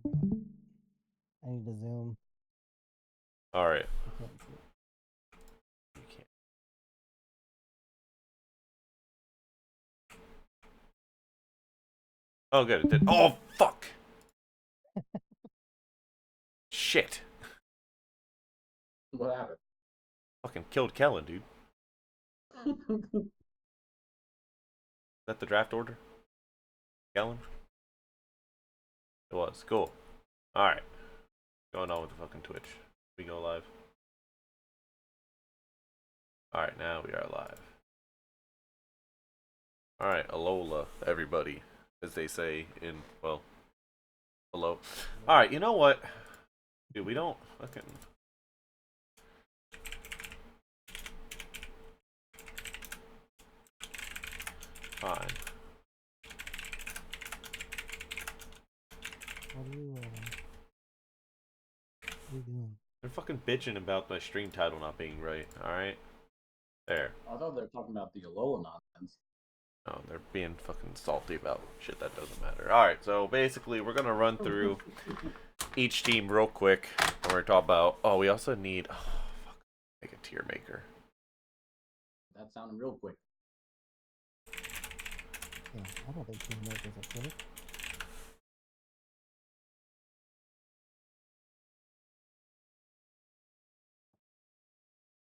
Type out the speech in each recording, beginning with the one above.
I need to zoom. All right. I can't see it. You can't. Oh, good. It did. Oh, fuck. Shit. What happened? Fucking killed Kellen, dude. Is that the draft order? Kellen? It was. Cool. All right. Going on with the fucking Twitch. We go live. All right, now we are live. All right, Alola, everybody, as they say in, well, hello. All right, you know what? Dude, we don't fucking. Fine. What are you doing? They're fucking bitching about my stream title not being right. All right, there. I thought they were talking about the Alola nonsense. No, they're being fucking salty about shit that doesn't matter. All right, so basically, we're gonna run through each team real quick, and we're gonna talk about. Oh, we also need. Oh, fuck, make a tier maker. That sounded real quick. Yeah, I don't think Team Makers are quick.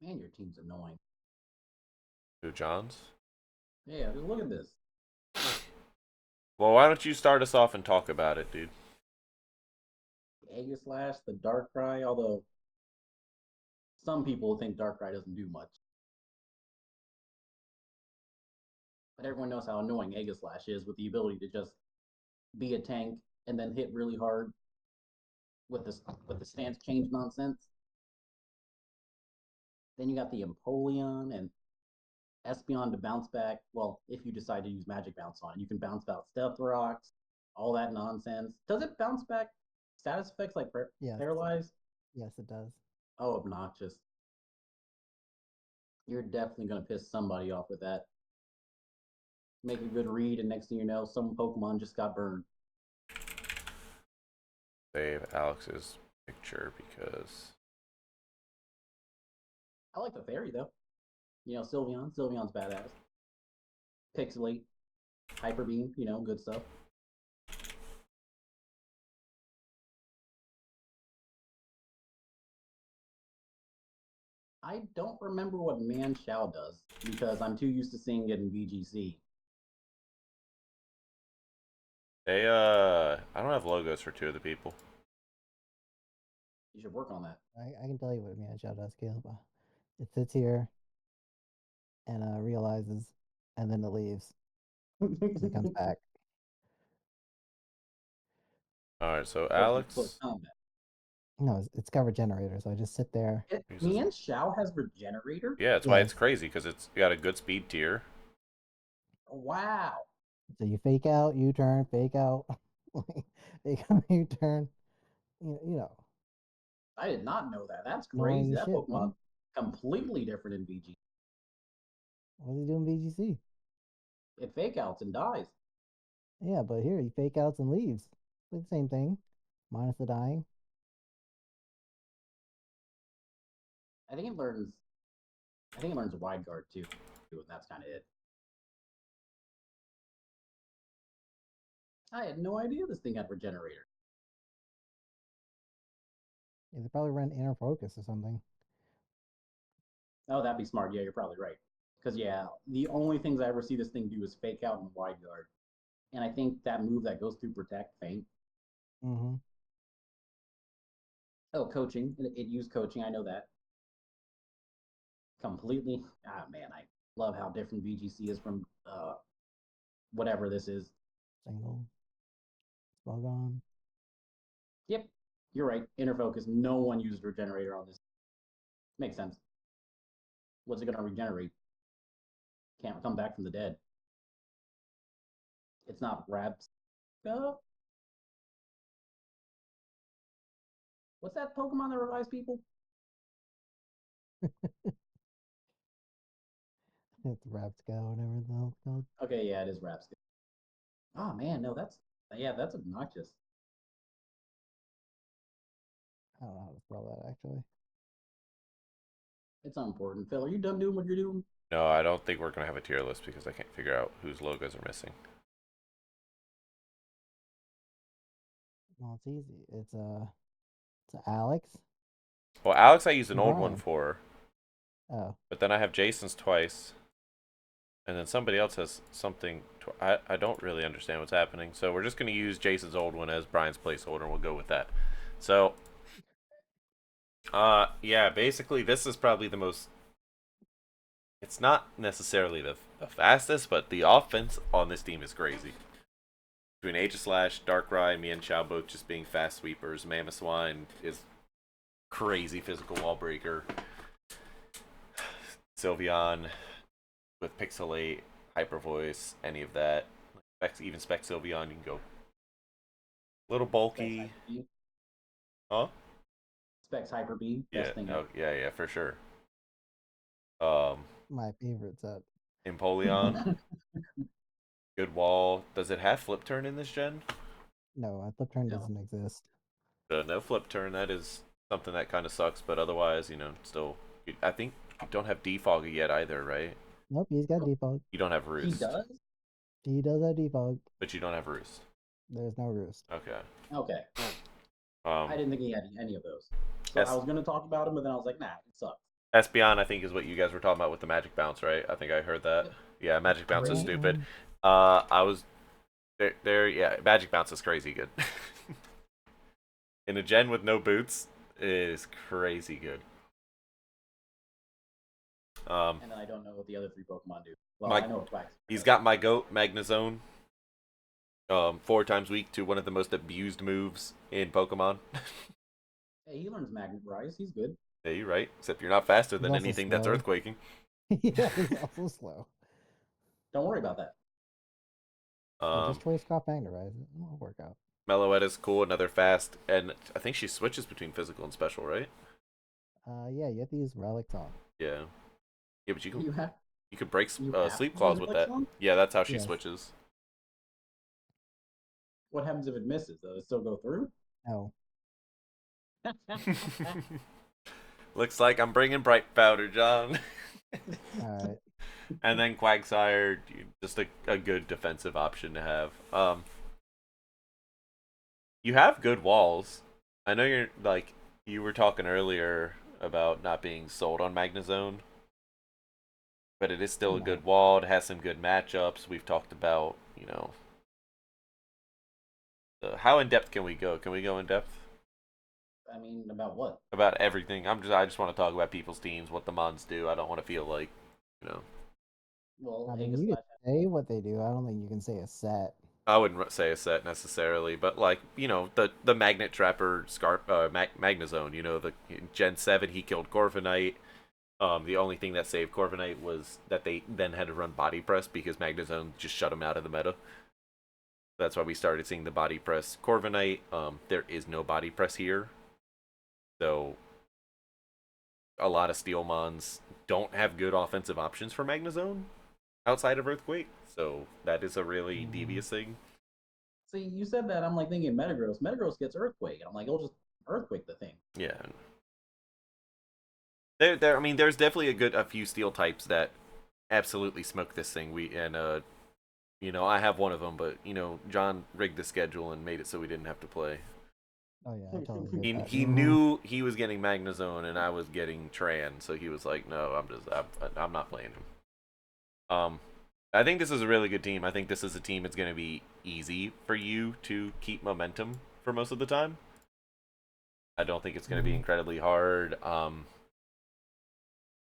Man, your team's annoying. Who, Johns? Yeah, just look at this. Well, why don't you start us off and talk about it, dude? Aegislash, the Darkrai, although some people think Darkrai doesn't do much. But everyone knows how annoying Aegislash is with the ability to just be a tank and then hit really hard with the stance change nonsense. Then you got the Empoleon and Espeon to bounce back. Well, if you decide to use Magic Bounce on it, you can bounce back Stealth Rocks, all that nonsense. Does it bounce back status effects like Yes, Paralyze? yes, it does. Oh, obnoxious. You're definitely going to piss somebody off with that. Make a good read, and next thing you know, some Pokemon just got burned. Save Alex's picture because I like the fairy, though. Sylveon. Sylveon's badass. Pixelate, Hyper Beam, good stuff. I don't remember what Man Shao does because I'm too used to seeing it in VGC. I don't have logos for two of the people. You should work on that. I can tell you what Man Shout does, Caleb. It sits here and realizes, and then it leaves, and it comes back. All right, so Supposed to be close Alex combat. No, it's cover generator, so I just sit there. uses. Man Shao has Regenerator? Yeah, that's why it's Yes. crazy because it's got a good speed tier. Wow. So you fake out, U turn, fake out, fake out, U turn. You know, I did not know that. That's annoying crazy. as That shit, bro. Pokemon completely different in VG. What's he doing VGC? It fake outs and dies. Yeah, but here he fake outs and leaves. Like the same thing, minus the dying. I think it learns I think it learns Wide Guard too. And that's kinda it. I had no idea this thing had Regenerator. Yeah, they probably ran inner focus or something. Oh, that'd be smart. Yeah, you're probably right. Because yeah, the only things I ever see this thing do is fake out and Wide Guard. And I think that move that goes through Protect, Faint. Mm-hmm. Oh, coaching. It used coaching, I know that. Completely. Ah man, I love how different VGC is from whatever this is. Single, slug on. Yep, you're right. Inner focus. No one used regenerator on this. Makes sense. What's it gonna regenerate? Can't come back from the dead. It's not Rabsca. What's that Pokemon that revives people? It's Rapsco, whatever the hell it's called. Okay, yeah, it is Rabsca. Oh man, no, that's obnoxious. I don't know how to spell that actually. It's unimportant. Phil, are you done doing what you're doing? No, I don't think we're gonna have a tier list because I can't figure out whose logos are missing. Well, it's easy. It's Alex Well, Alex, I used an and old one Brian. for, Oh, but then I have Jason's twice, and then somebody else has something. I don't really understand what's happening, so we're just gonna use Jason's old one as Brian's placeholder, and we'll go with that. So, yeah, basically, this is probably the most. It's not necessarily the fastest, but the offense on this team is crazy. Between Aegislash, Darkrai, me and Chow both just being fast sweepers. Mamoswine is crazy physical wall breaker. Sylveon with Pixelate, Hyper Voice, any of that. Even Spec Sylveon, you can go a little Specs bulky. Hyper Beam. Huh? Specs Hyper Beam. Yeah, Best thing oh, ever. yeah, for sure. Um, my favorite set. Empoleon, good wall. Does it have Flip Turn in this gen? No, a flip turn No. doesn't exist. No Flip Turn. That is something that kind of sucks, but otherwise, still. I think you don't have Defog yet either, right? Nope, he's got defog. You don't have He Roost, does? He does have defog. but you don't have Roost. There's no roost. Okay. Okay. Um, I didn't think he had any of those. So I S was going to talk about him, but then I was like, nah, it sucks. Espeon, I think, is what you guys were talking about with the Magic Bounce, right? I think I heard that. Yep. Yeah, Magic Bounce is Great. stupid. I was yeah, Magic Bounce is crazy good. In a gen with no boots, it is crazy good. And then I don't know what the other three Pokemon do. Well, My, I know what Quack's. he's got my goat Magnezone. 4 times weak to one of the most abused moves in Pokemon. Hey, he learns Magnet Rise. He's good. Yeah, you're right. Except you're not faster He's than also anything that's slow. earthquaking. Yeah, he's also slow. Don't worry about that. Yeah, Um, just choice Scott Magnerize. It'll work out. Meloetta's cool, another fast, and I think she switches between physical and special, right? Yeah, you have to use Relic Talk. Yeah. Yeah, but You have you could break you have sleep to use claws with Relic that. Song? Yeah, that's how she Yes. switches. What happens if it misses? Does it still go through? No. Looks like I'm bringing bright powder, John. Alright. And then Quagsire, just a good defensive option to have. You have good walls. I know you're like you were talking earlier about not being sold on Magnezone, but it is still a I'm not. good wall. It has some good matchups. We've talked about, how in depth can we go? Can we go in depth I mean, about what? about everything? I just want to talk about people's teams, what the Mons do. I don't want to feel like, Well, I mean, you Aegislash. can say what they do. I don't think you can say a set. I wouldn't say a set necessarily, but like the Magnet Trapper Magnezone. The Gen 7 he killed Corviknight. The only thing that saved Corviknight was that they then had to run Body Press because Magnezone just shut him out of the meta. That's why we started seeing the Body Press Corviknight. There is no Body Press here, so a lot of Steel Mons don't have good offensive options for Magnezone outside of Earthquake. So that is a really devious thing. See, you said that. I'm like thinking Metagross. Metagross gets Earthquake. I'm like, it'll just Earthquake the thing. Yeah. I mean, there's definitely a few steel types that absolutely smoke this thing. I have one of them, but John rigged the schedule and made it so we didn't have to play. Oh yeah, I totally get He that. he knew he was getting Magnezone and I was getting Tran, so he was like, "No, I'm not playing him." I think this is a really good team. I think this is a team that's going to be easy for you to keep momentum for most of the time. I don't think it's going to be incredibly hard.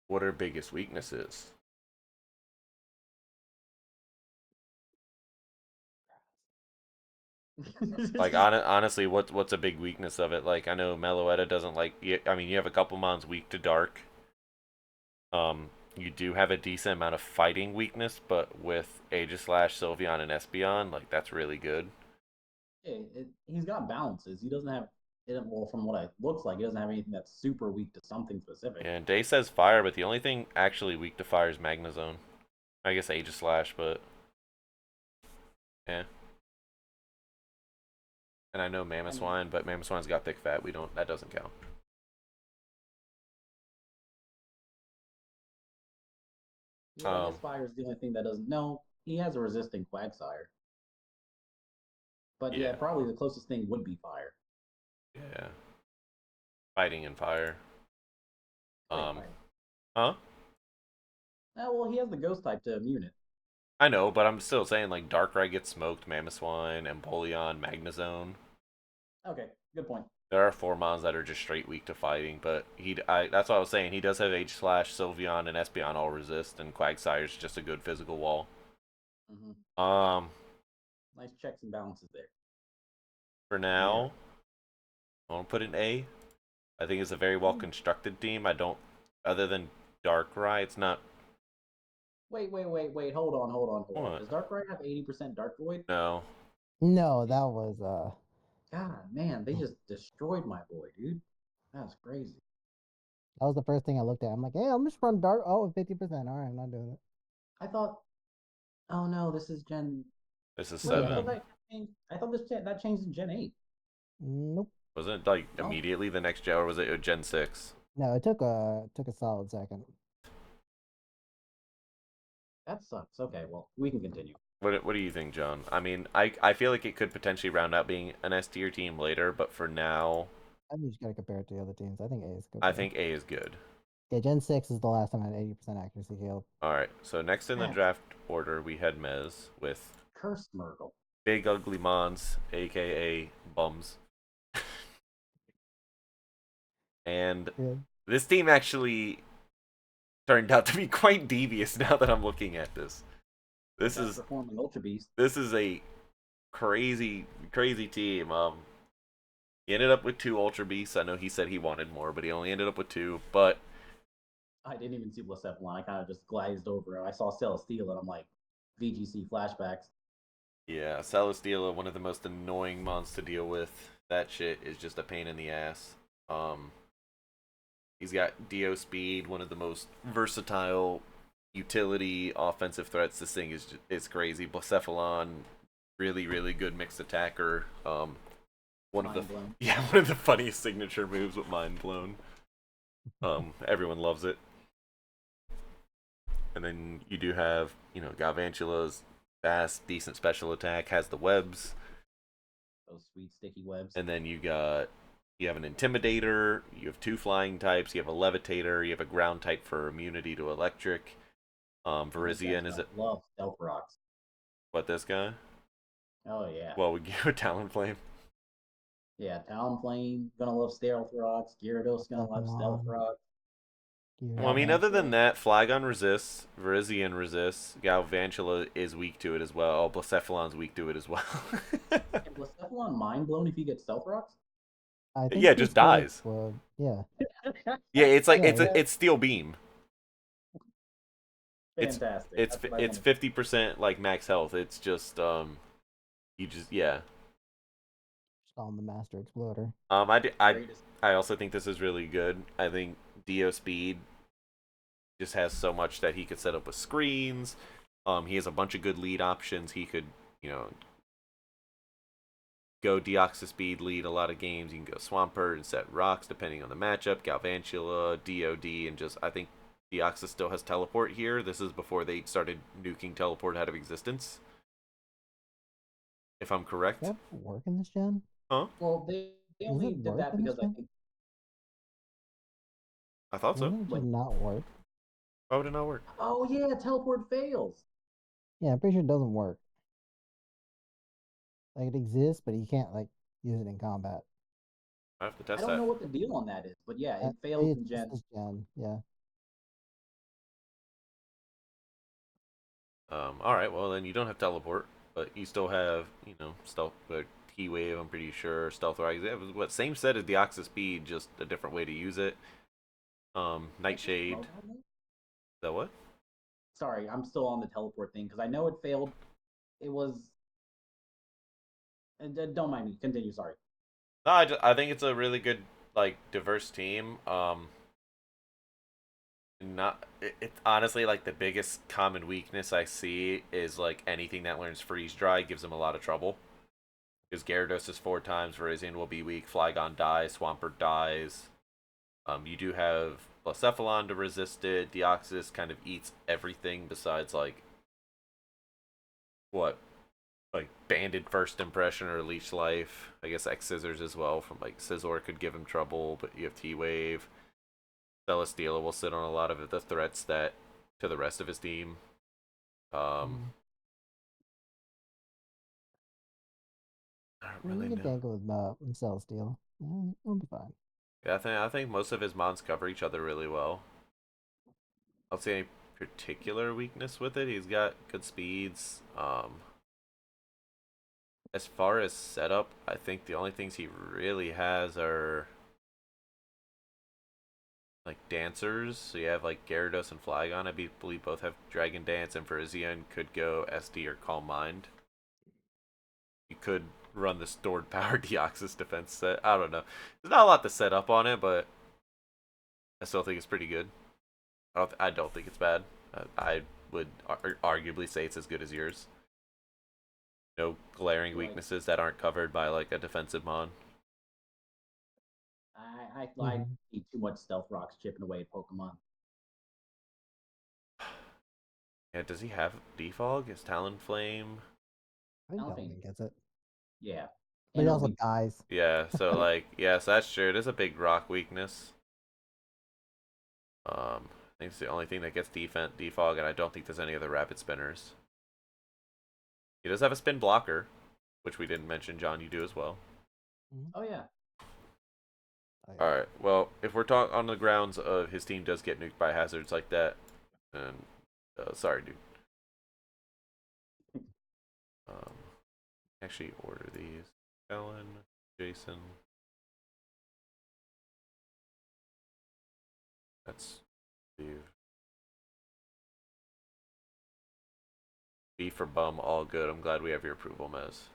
What are biggest weaknesses? Like honestly, what's a big weakness of it? Like I know Meloetta doesn't like. I mean, you have a couple mons weak to dark. You do have a decent amount of fighting weakness, but with Aegislash, Sylveon, and Espeon, like that's really good. He's got balances. He doesn't have. Well, from what it looks like, he doesn't have anything that's super weak to something specific. And Day says fire, but the only thing actually weak to fire is Magnezone. I guess Aegislash, but yeah. And I know Mammoth Swine, but Mammoth Swine's got thick fat. We don't. That doesn't count. Yeah, I guess fire is the only thing that doesn't. No, he has a resisting Quagsire. But yeah, Yeah. probably the closest thing would be fire. Yeah. Fighting and fire. Wait, fire. Huh? Oh, well, he has the ghost type to immune it. I know, but I'm still saying like Darkrai gets smoked, Mamoswine, Empoleon, Magnezone. Okay, good point. There are four mons that are just straight weak to fighting, but that's what I was saying. He does have H slash, Sylveon, and Espeon all resist, and Quagsire's just a good physical wall. Mm-hmm. Nice checks and balances there. For now, I want to put an A. I think it's a very well constructed team. I don't, other than Darkrai, it's not. Wait. Hold on. What? Does Darkrai have 80% Dark Void? No. No, that was God, man, they just destroyed my boy, dude. That's crazy. that was the first thing I looked at. I'm like, hey, I'm just run dark. Oh, 50%. All right, I'm not doing it. I thought, oh no, this is Gen. This is Wait, I 7. thought that changed. I thought that changed in Gen 8. Nope. Wasn't it like No. immediately the next gen, or was it Gen 6? No, it took a solid second. That sucks. Okay, well, we can continue. What do you think, John? I mean, I feel like it could potentially round out being an S tier team later, but for now, I think you just gotta compare it to the other teams. I think A is good. I think A is good. Yeah, Gen 6 is the last time I had 80% accuracy, Caleb. Alright, so next in the draft order, we had Mez with Curse Myrtle. Big Ugly Mons, aka Bums. And this team actually turned out to be quite devious now that I'm looking at this. This is performing Ultra Beast. This is a crazy team. He ended up with 2 Ultra Beasts. I know he said he wanted more, but he only ended up with 2. But I didn't even see Blacephalon. I kind of just glazed over it. I saw Celesteela, and I'm like, VGC flashbacks. yeah, Celesteela, one of the most annoying mons to deal with. That shit is just a pain in the ass. He's got Dio Speed, one of the most versatile utility offensive threats. This thing is crazy. Blacephalon, really good mixed attacker. One of the funniest signature moves with Mind Blown. Everyone loves it. And then you do have, Galvantula's fast, decent special attack, has the webs. Those sweet sticky webs. And then you have an Intimidator, you have 2 flying types, you have a Levitator, you have a ground type for immunity to electric. Virizion is it? Love Stealth Rocks. What, this guy? Oh yeah. Well, we give a Talonflame. Yeah, Talonflame, gonna love Stealth Rocks. Gyarados, gonna love Stealth Rocks. Well, I mean, other than that, Flygon resists, Virizion resists, Galvantula is weak to it as well. Blacephalon's weak to it as well. Can Blacephalon Mind Blown if he gets Stealth Rocks? I think yeah, it just dies. Yeah. Yeah, it's like it's Steel Beam. Fantastic. It's 50% like max health. It's just yeah. Just on the Master Exploder. I also think this is really good. I think Dio Speed just has so much that he could set up with screens. He has a bunch of good lead options. He could, go Deoxys Speed lead a lot of games. You can go Swampert and set rocks depending on the matchup. Galvantula, DOD, and just I think Deoxys still has teleport here. This is before they started nuking teleport out of existence. If I'm correct. Does that work in this gen? Huh? Well, they only did that because I think. I thought so. It did not work. Why would it not work? Oh yeah, teleport fails. Yeah, I'm pretty sure it doesn't work. Like it exists, but you can't use it in combat. I have to test that. I don't know what the deal on that is, but yeah, it fails in Gen. Yeah. All right. Well, then you don't have teleport, but you still have, stealth, T-Wave. I'm pretty sure stealth rise. What same set as Deoxys Speed, just a different way to use it. Nightshade. Is that what? Sorry, I'm still on the teleport thing because I know it failed. It was. Don't mind me. Continue. Sorry. No, I think it's a really good, diverse team. It's honestly the biggest common weakness I see is anything that learns freeze dry gives them a lot of trouble. His Gyarados is 4 times, Virizion will be weak, Flygon dies, Swampert dies. You do have Blacephalon to resist it. Deoxys kind of eats everything besides, like, what? Like, Banded First Impression or Leech Life. I guess X Scissors as well from, like, Scizor could give him trouble, but you have T-Wave. Celesteela will sit on a lot of the threats that to the rest of his team. I don't I mean, really you can know. tangle with Celesteal. It'll be fine. Yeah, I think most of his mons cover each other really well. I don't see any particular weakness with it. He's got good speeds. As far as setup, I think the only things he really has are like dancers. So you have like Gyarados and Flygon. I believe both have Dragon Dance, and Virizion could go SD or Calm Mind. You could run the stored power Deoxys defense set. I don't know. There's not a lot to set up on it, but I still think it's pretty good. I don't think it's bad. I would arguably say it's as good as yours. No glaring Like, weaknesses that aren't covered by like a defensive mon. I Mm-hmm. see too much Stealth Rocks chipping away at Pokemon. Yeah, does he have Defog? Is Talonflame? I think Alphine, Delvin gets it, yeah, but and he it'll also be dies. Yeah, so like so that's true. It is a big rock weakness. I think it's the only thing that gets defog, and I don't think there's any other rapid spinners. He does have a spin blocker, which we didn't mention. John, you do as well. oh yeah. Oh, yeah. All right. Well, if we're talking on the grounds of his team does get nuked by hazards like that, and sorry, dude. Um, actually order these. Ellen, Jason. That's Steve. B for bum, all good. I'm glad we have your approval, Mez.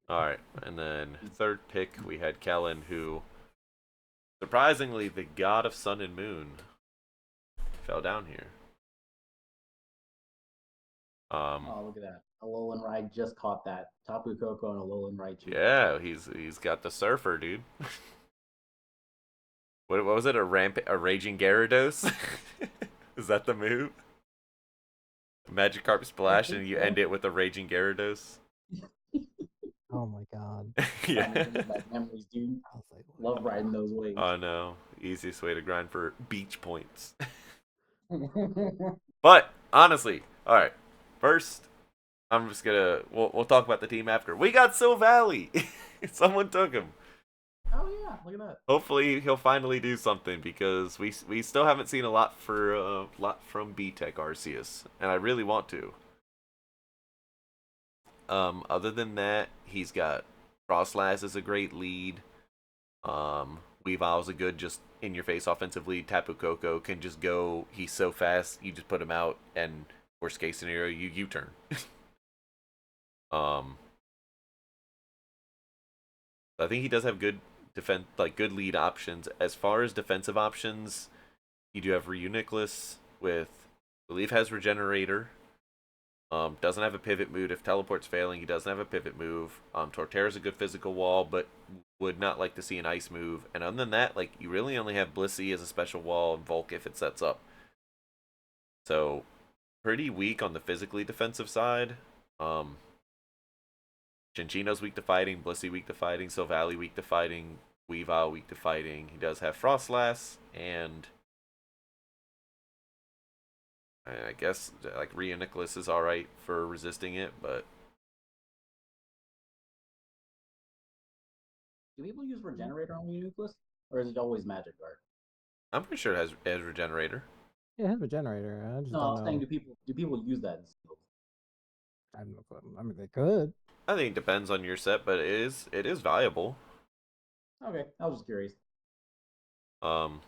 Alright, and then third pick, we had Kellen, who, surprisingly, the god of sun and moon, fell down here. Oh, look at that. Alolan Ride just caught that. Tapu Koko and Alolan Raichu. Yeah, he's got the surfer, dude. What was it? A raging Gyarados? Is that the move? Magikarp I splash, think and you so. end it with a raging Gyarados. Oh my god. Yeah. Got me bringing back memories, dude. I was like, what? Love riding those waves. Oh no, easiest way to grind for beach points. But honestly, all right. First, I'm just gonna we'll talk about the team after. We got Valley. Someone took him. Oh yeah, look at that. Hopefully he'll finally do something because we still haven't seen a lot from B Tech Arceus, and I really want to. Other than that, he's got Frostlass is a great lead. Weavile's a good just in your face offensive lead. Tapu Koko can just go. He's so fast, you just put him out, and worst case scenario, you U-turn. I think he does have good good lead options. As far as defensive options, you do have Reuniclus with, I believe, has Regenerator. Doesn't have a pivot move. If teleport's failing, he doesn't have a pivot move. Torterra's a good physical wall, but would not like to see an ice move. And other than that, like, you really only have Blissey as a special wall and Volk if it sets up. So pretty weak on the physically defensive side. Chinchino's weak to fighting, Blissey weak to fighting, Silvally weak to fighting, Weavile weak to fighting. He does have Frostlass, and I guess like Reuniclus is alright for resisting it, but Do people use Regenerator on Uniclus? Or is it always Magic Guard? I'm pretty sure it has Regenerator. Yeah, it has a generator. I just No, don't I'm saying know. do people use that in seals? I have no clue. I mean, they could. I think it depends on your set, but it is valuable. Okay, I was just curious. Um,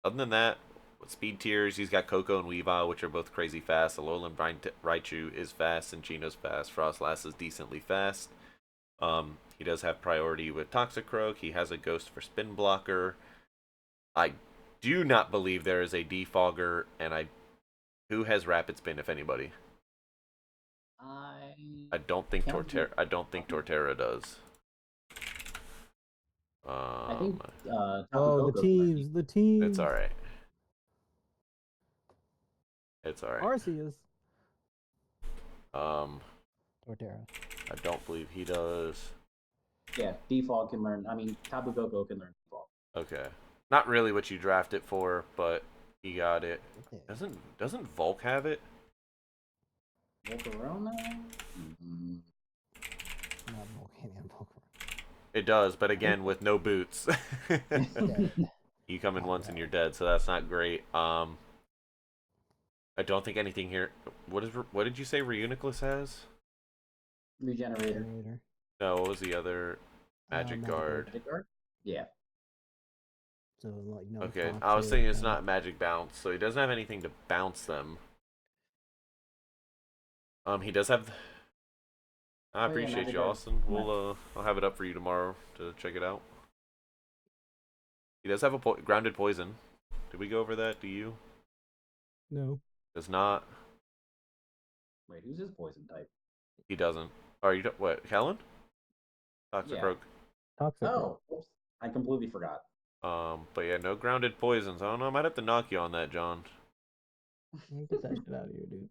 Other than that, with speed tiers, he's got Coco and Weavile, which are both crazy fast. Alolan Raichu is fast, and Chino's fast. Frostlass is decently fast. He does have priority with Toxicroak. He has a Ghost for Spin Blocker. I do not believe there is a Defogger, and who has Rapid Spin, if anybody? I I don't think Can't Torterra. I don't think Torterra does. I think Tapu Oh, the Koko can learn teams, Deep. the it's teams. all right. It's all right. Arceus. Um, Torterra. I don't believe he does. Yeah, Default can learn. I mean, Tapu Koko can learn Default. Okay, not really what you draft it for, but he got it. Okay. Doesn't Volk have it? Volcarona? Mm-hmm. Not Volcanion Pokemon. It does, but again with no boots. Dead. You come in Oh, once and no. you're dead, so that's not great. I don't think anything here. What did you say Reuniclus has? Regenerator. Generator. No, what was the other Magic Magic Guard? Magic Guard? Yeah. So like no Okay, I was toxic. thinking it's not Magic Bounce, so he doesn't have anything to bounce them. He does have. I Oh, yeah, appreciate Magic you, Guard. Austin. I'll have it up for you tomorrow to check it out. He does have a grounded poison. Did we go over that? Do you? No. Does not. Wait, who's his poison type? He doesn't. Are you what? Kellen? Toxic Yeah. Rogue. Toxic. Oh, oops. I completely forgot. But yeah, no grounded poisons. I don't know. I might have to knock you on that, John. Get that shit out of here, dude.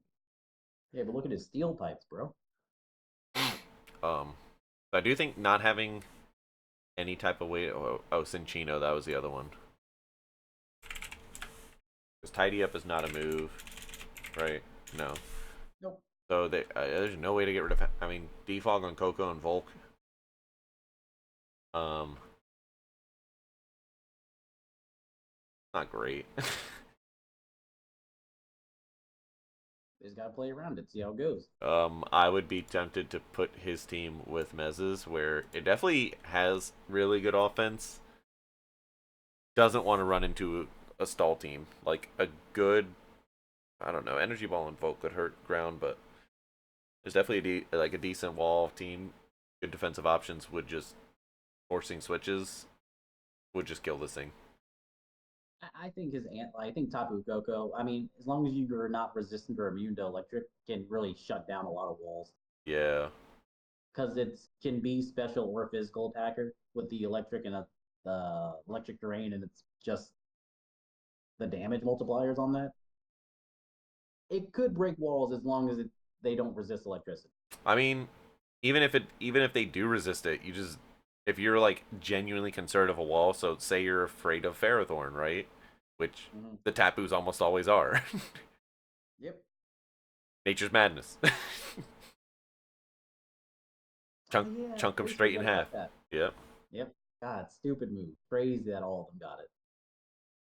Yeah, but look at his steel types, bro. Um, I do think not having any type of weight. Oh, Cinchino, that was the other one. Because Tidy Up is not a move, right? No. Nope. So there's no way to get rid of. I mean, Defog on Coco and Volk. Um, not great. Just gotta play around it, see how it goes. I would be tempted to put his team with Mez's, where it definitely has really good offense. Doesn't want to run into a stall team. Like a good, I don't know, Energy Ball and Volk could hurt ground, but there's definitely like a decent wall team. Good defensive options would just forcing switches would just kill this thing. I think I think Tapu Koko. I mean, as long as you're not resistant or immune to electric, can really shut down a lot of walls Yeah. because it can be special or physical attacker with the electric and the electric terrain, and it's just the damage multipliers on that. It could break walls as long as they don't resist electricity. I mean, even if they do resist it, you just if you're like genuinely concerned of a wall, so say you're afraid of Ferrothorn, right? Which the Tapus almost always are. Yep. Nature's madness. chunk Oh, yeah, chunk them I straight in forgot half. about that. Yep. Yep. God, stupid move. Crazy that all of them got it.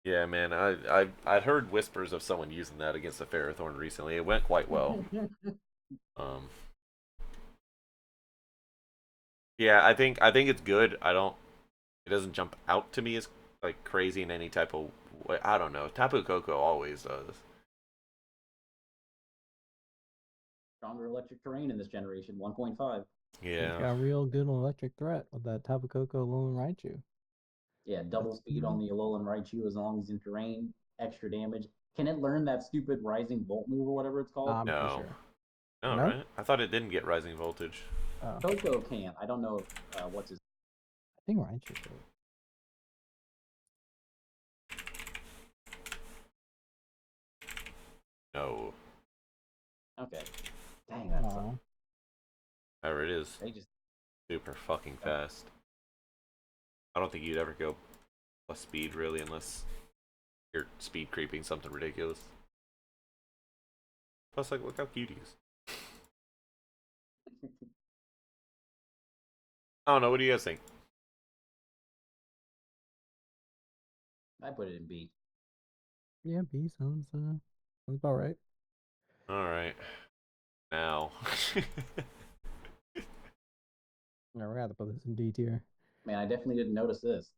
Yeah, man. I'd heard whispers of someone using that against the Ferrothorn recently. It went quite well. Um. Yeah, I think it's good. It doesn't jump out to me as like crazy in any type of way. I don't know. Tapu Koko always does. Stronger electric terrain in this generation, 1.5. He's Yeah. got a real good electric threat with that Tapu Koko Alolan Raichu. Yeah, double That's speed on the Alolan Raichu as long as it's in terrain, extra damage. Can it learn that stupid Rising Bolt move or whatever it's called? I'm pretty No. sure. No, No? right? I thought it didn't get rising voltage. Oh, Coco can't. I don't know what's his. I think Raichu did. No. Okay. Dang, that sucks. Aw. However, it is They just. super fucking fast. I don't think you'd ever go plus speed really unless you're speed creeping something ridiculous. Plus, like, look how cute he is. I don't know. What do you guys think? I put it in B. Yeah, B sounds about right. All right. Now. Yeah, we're gonna have to put this in D tier. Man, I definitely didn't notice this.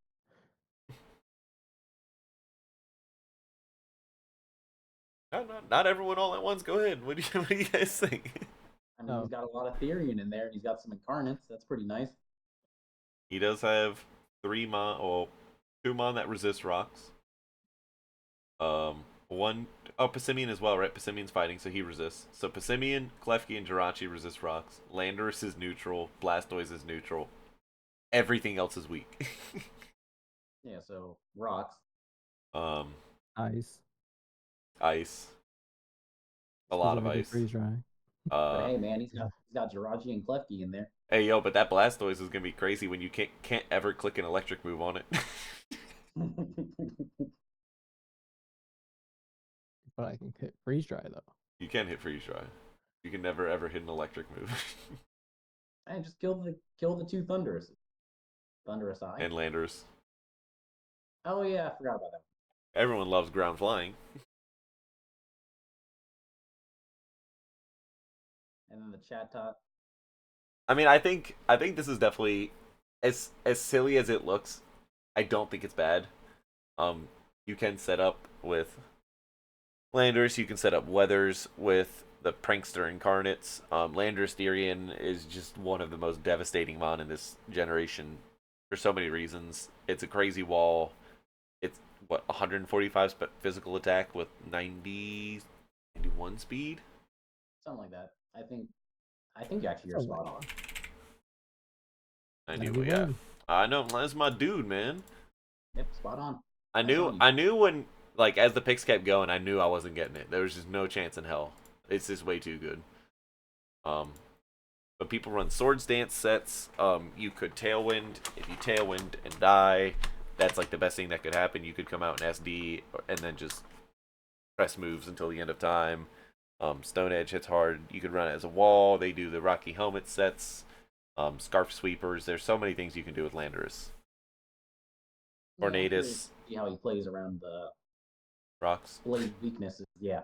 Not everyone all at once. Go ahead. What do you guys think? I mean, he's got a lot of Therian in there, and he's got some Incarnates. That's pretty nice. He does have 2 mon that resist rocks. One Passimian as well, right? Passimian's fighting, so he resists. So Passimian, Klefki, and Jirachi resist rocks. Landorus is neutral. Blastoise is neutral. Everything else is weak. so rocks. Um, Ice. ice. A lot of Specifically ice. freeze dry. But Uh, hey, man, Yeah. he's got Jirachi and Klefki in there. hey yo, but that Blastoise is gonna be crazy when you can't ever click an electric move on it. But I can hit freeze dry though. You can hit freeze dry. You can never ever hit an electric move. And just kill the two Thunderous. Thunderous Eye. And Landers. Oh yeah, I forgot about that. Everyone loves ground flying. And then the Chatot. I mean, I think this is definitely as silly as it looks. I don't think it's bad. You can set up with Landers. You can set up Weathers with the Prankster Incarnates. Landers Therian is just one of the most devastating mon in this generation for so many reasons. It's a crazy wall. It's what 145 physical attack with 91 speed. Something like that. I think actually you're Something spot like on. 90, yeah. I know that's my dude, man. Yep, spot on. I Nice knew on you. I knew when like as the picks kept going, I knew I wasn't getting it. There was just no chance in hell. It's just way too good. But people run Swords Dance sets. You could Tailwind. If you Tailwind and die, that's like the best thing that could happen. You could come out in SD and then just press moves until the end of time. Stone Edge hits hard. You could run it as a wall. They do the Rocky Helmet sets. Scarf Sweepers. There's so many things you can do with Landorus. Yeah, I'm curious Tornadus. to see how he plays around the Rocks. blade weaknesses. Yeah.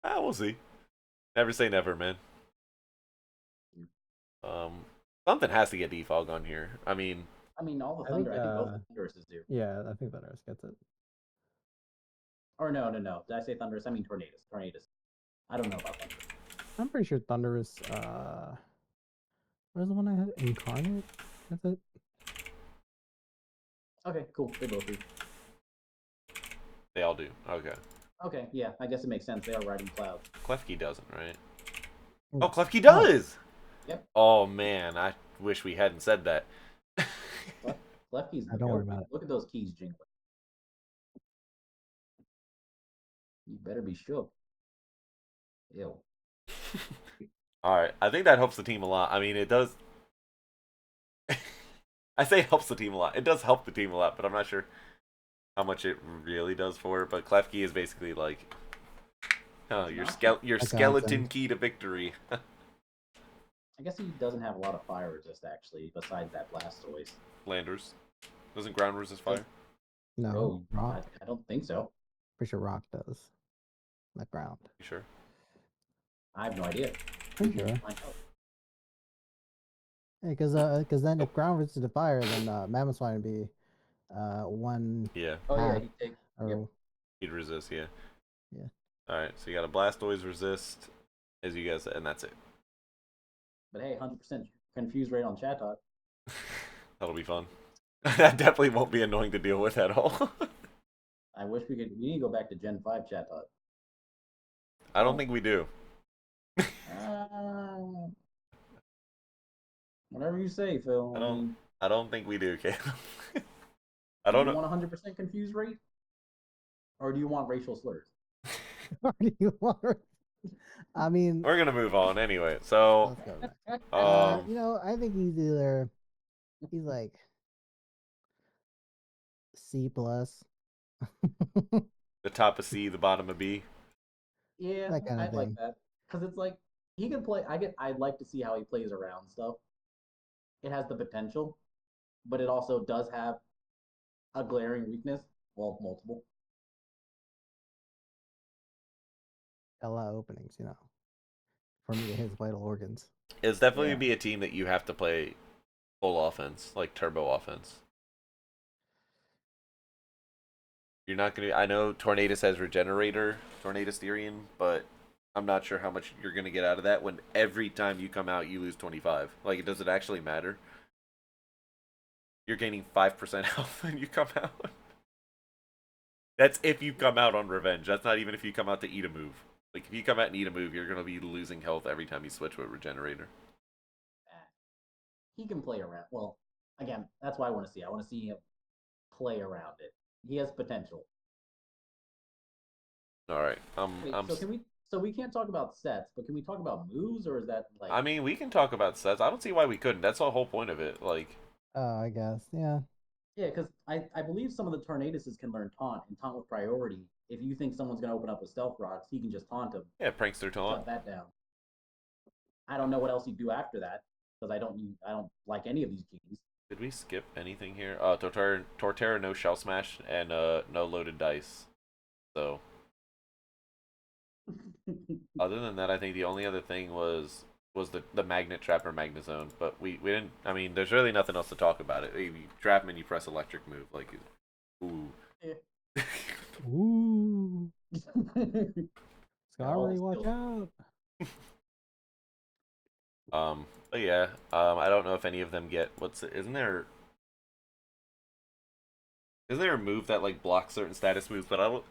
We'll see. Never say never, man. Something has to get defog on here. I mean, All the I think, Thunder. I think both Thunderouses do. Yeah, I think Thunderous gets it. Or no. Did I say Thunderous? I mean Tornadus. Tornadus. I don't know about Thunder. I'm pretty sure Thunderous. What is the one I had? Incarnate. That's it. Okay, cool. They both do. they all do. Okay. Okay, yeah. I guess it makes sense. They are riding clouds. Klefki doesn't, right? No. Oh, Klefki does! Yep. Oh, man. I wish we hadn't said that. Lefty's the Don't worry goat. about it. Look at those keys jingling. You better be shook. Ew. Alright. I think that helps the team a lot. I mean, it does. I say helps the team a lot. It does help the team a lot, but I'm not sure how much it really does for it. But Klefki is basically like, oh, your skeleton key to victory. I guess he doesn't have a lot of fire resist actually, besides that Blastoise. Landers. Doesn't ground resist fire? No, Oh, Rock. I don't think so. Pretty sure Rock does. Not ground. You sure? I have no idea. Pretty sure. Find out. Yeah, because then if ground resisted to fire, then Mammoth Swine would be one Yeah. Oh yeah, half. he take. Or, Yep. He'd resist, yeah. Yeah. Alright, so you got a Blastoise resist, as you guys said, and that's it. But hey, 100% confuse rate on Chatot. That'll be fun. That definitely won't be annoying to deal with at all. I wish we could. We need to go back to Gen 5 Chatot. I don't think we do. Whatever you say, Phil. I don't think we do, Caleb. I don't do know. you want 100% confuse rate? Or do you want racial slurs? or do you want? I mean, We're gonna move on anyway. So, let's go back. I think he's like C plus. the top of C, the bottom of B. Yeah, That kind of I'd like thing. that. Because it's like, he can play. I'd like to see how he plays around stuff. It has the potential, but it also does have a glaring weakness. Well, multiple. A lot of openings, for me to hit vital organs. It's definitely Yeah. be a team that you have to play full offense, like turbo offense. You're not gonna. I know Tornadus has Regenerator, Tornadus Therian, but I'm not sure how much you're gonna get out of that when every time you come out you lose 25. Like, does it actually matter? You're gaining 5% health when you come out. That's if you come out on revenge. That's not even if you come out to eat a move. Like, if you come out and eat a move, you're gonna be losing health every time you switch with Regenerator. He can play around. Well, Again, that's what I want to see. I want to see him play around it. He has potential. All right. Wait, so can we? So we can't talk about sets, but can we talk about moves, or is that like? I mean, we can talk about sets. I don't see why we couldn't. That's the whole point of it. Like, Oh, I guess. Yeah. Yeah, because I believe some of the Tornaduses can learn taunt and taunt with priority. If you think someone's going to open up with stealth rocks, he can just taunt him, yeah, prankster taunt. shut that down. I don't know what else he'd do after that because I don't like any of these genies. Did we skip anything here? Torterra, no shell smash, and no loaded dice. So other than that, I think the only other thing was the magnet trap or magnezone. But we didn't. I mean, there's really nothing else to talk about it. You trap him and you press electric move. Like, ooh. Ooh. Got all the Scarry, watch skills. out. But yeah. I don't know if any of them get what's it? Isn't there a move that like blocks certain status moves? But I don't.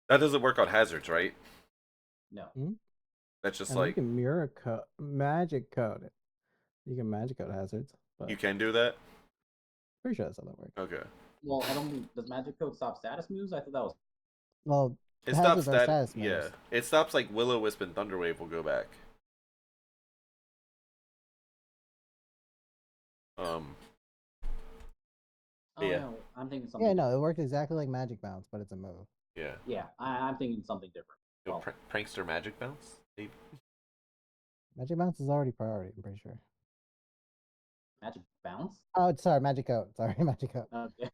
That doesn't work on hazards, right? No. Hmm? That's just I mean, you like can mirror code, magic code it. You can magic code hazards, but you can do that. pretty sure that's how that works. Okay. Well, I don't think does Magic Code stop status moves? I thought that was Well, It stops hazards are that. status Yeah, moves. it stops like Willow Wisp and Thunderwave will go back. Um. Oh Yeah. no, I'm thinking Yeah, something no, different. it works exactly like magic bounce, but it's a move. Yeah. Yeah, I'm thinking something different. Yo, Well, prankster magic bounce. Magic bounce is already priority, I'm pretty sure. Magic Bounce. Oh, sorry, magic code. Sorry, magic code. Okay.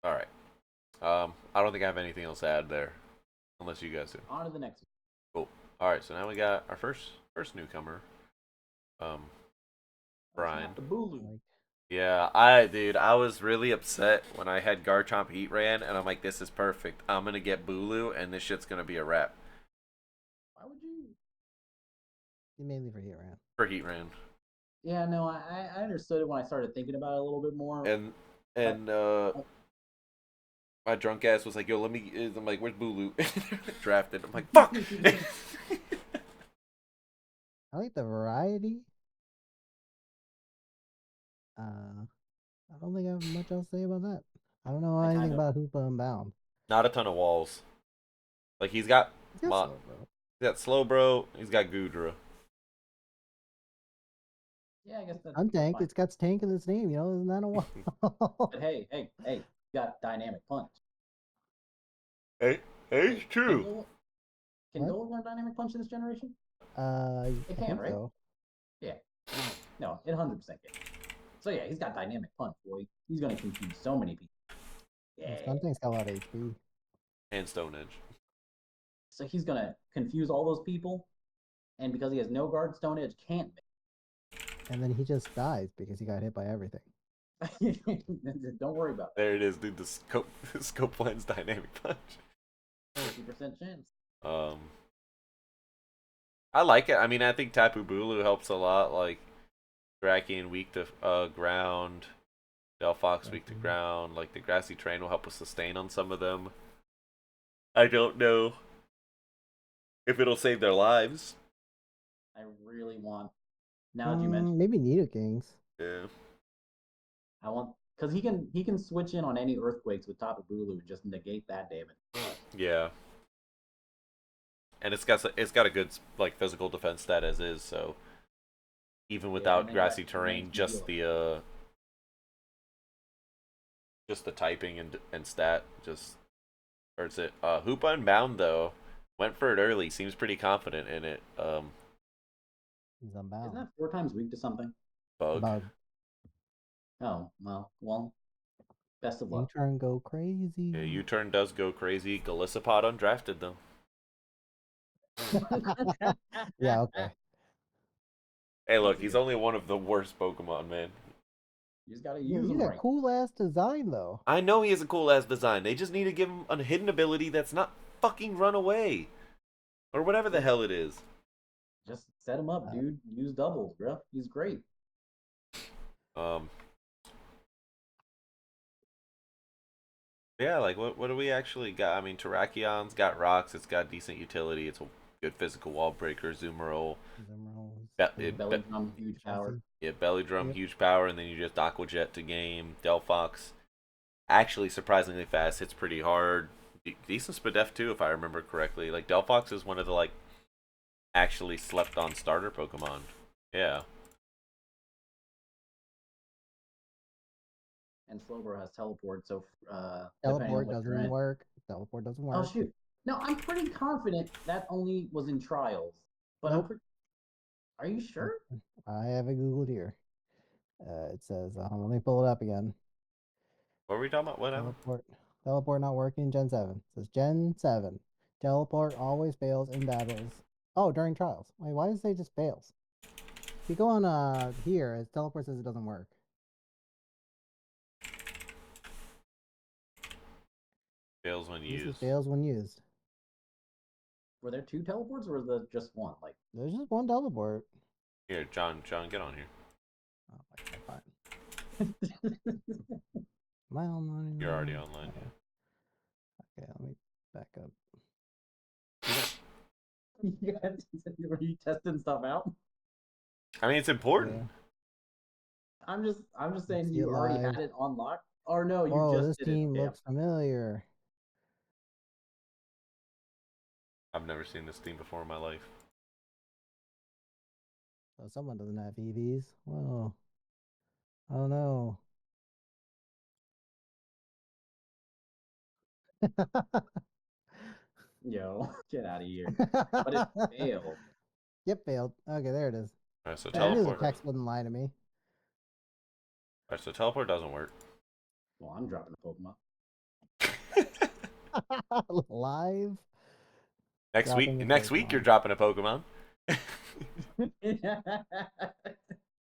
All right. I don't think I have anything else to add there, unless you guys do. On to the next one. Cool. All right. So now we got our first newcomer. Um, Brian. The Bulu. Like, Yeah, dude, I was really upset when I had Garchomp Heat Ran, and I'm like, this is perfect. I'm gonna get Bulu, and this shit's gonna be a wrap Why would you? you mainly for heat ran. for Heat Ran. Yeah, no, I understood it when I started thinking about it a little bit more. And But and my drunk ass was like, yo, let me. I'm like, where's Bulu? Drafted. I'm like, fuck. I like the variety. I don't think I have much else to say about that. I don't know I anything kind of about Hoopa and Bound. Not a ton of walls. Like he's got It's got slow, bro. he's got Slowbro. He's got Goodra. yeah, I guess that's Untank, fine. it's got tank in its name, isn't that a wall? But hey, you got Dynamic Punch. Hey, it's Wait, true. Can What? Gold learn Dynamic Punch in this generation? I It can, think right? so. Yeah. No, it 100% can. So yeah, he's got Dynamic Punch, boy. He's gonna confuse so many people. Yeah. Stuntank's got a lot of HP. And Stone Edge. So he's gonna confuse all those people, and because he has no guard, Stone Edge can't. And then he just dies because he got hit by everything. Don't worry about There it is, dude. The scope scope lens dynamic punch. that. 50% chance. Um, I like it. I mean, I think Tapu Bulu helps a lot. Like Drakian weak to ground, Delphox weak to ground. Like the grassy terrain will help with sustain on some of them. I don't know if it'll save their lives. I really want. Now that you mentioned, Maybe Nidokings. Yeah. I want because he can switch in on any earthquakes with Tapu Bulu and just negate that damage. Yeah. And it's got a good like physical defense stat as is, so even without then grassy that terrain, makes me feel just the typing and stat just hurts it. Hoopa Unbound though went for it early. Seems pretty confident in it. He's Isn't unbound. that 4 times weak to something? Bug. Bug. Oh well. Best of luck. U-turn go crazy. Yeah, U-turn does go crazy. Golisopod undrafted though. Yeah, okay. Hey, look, he's only one of the worst Pokemon, man. You just gotta Yeah, use he's them a right. cool ass design though. I know he has a cool ass design. They just need to give him a hidden ability that's not fucking run away. Or whatever the hell it is. Just set him up, dude. Use doubles, bro. He's great. Um Yeah, like what do we actually got? I mean, Terrakion's got rocks, it's got decent utility, it's a good physical wall breaker, Zoomerol. Emeralds. Belly drum, huge power. Chelsea. Yeah, belly drum, Yep. huge power, and then you just aqua jet to game. Delphox, actually surprisingly fast, hits pretty hard. Decent spadef too, if I remember correctly. Like Delphox is one of the like actually slept on starter Pokemon. Yeah. And Slowbro has teleport, so depending on Teleport what you're doesn't in. work. Teleport doesn't Oh work. shoot! No, I'm pretty confident that only was in trials. But Nope. Are you sure? I have it googled here. It says, let me pull it up again. What were we talking about? What happened? Teleport not working. Gen 7. It says Gen 7. Teleport always fails in battles. Oh, during trials. Wait, why does it say just fails? If you go on here, it teleport says it doesn't work. Fails when This is used. fails when used. Were there two teleports or was there just one? Like, There's just one teleport. Here, John, get on here. Oh my god, fine. Am I online? You're already online. Oh, okay, let me back up. were you testing stuff out? I mean, it's important. Yeah. I'm just Let's saying see it you already live. had it unlocked. Or no, you Whoa, just this did it. team Okay. looks familiar. I've never seen this team before in my life. Oh, someone doesn't have EVs. Whoa. Oh no. Yo, get out of here. But it failed. Yep, failed. Okay, there it is. Alright, so Yeah, I knew the teleport. text wouldn't lie to me. Alright, so teleport doesn't work. Well, I'm dropping a Pokemon. Live. Next Dropping week, a next week you're Pokemon. dropping a Pokemon.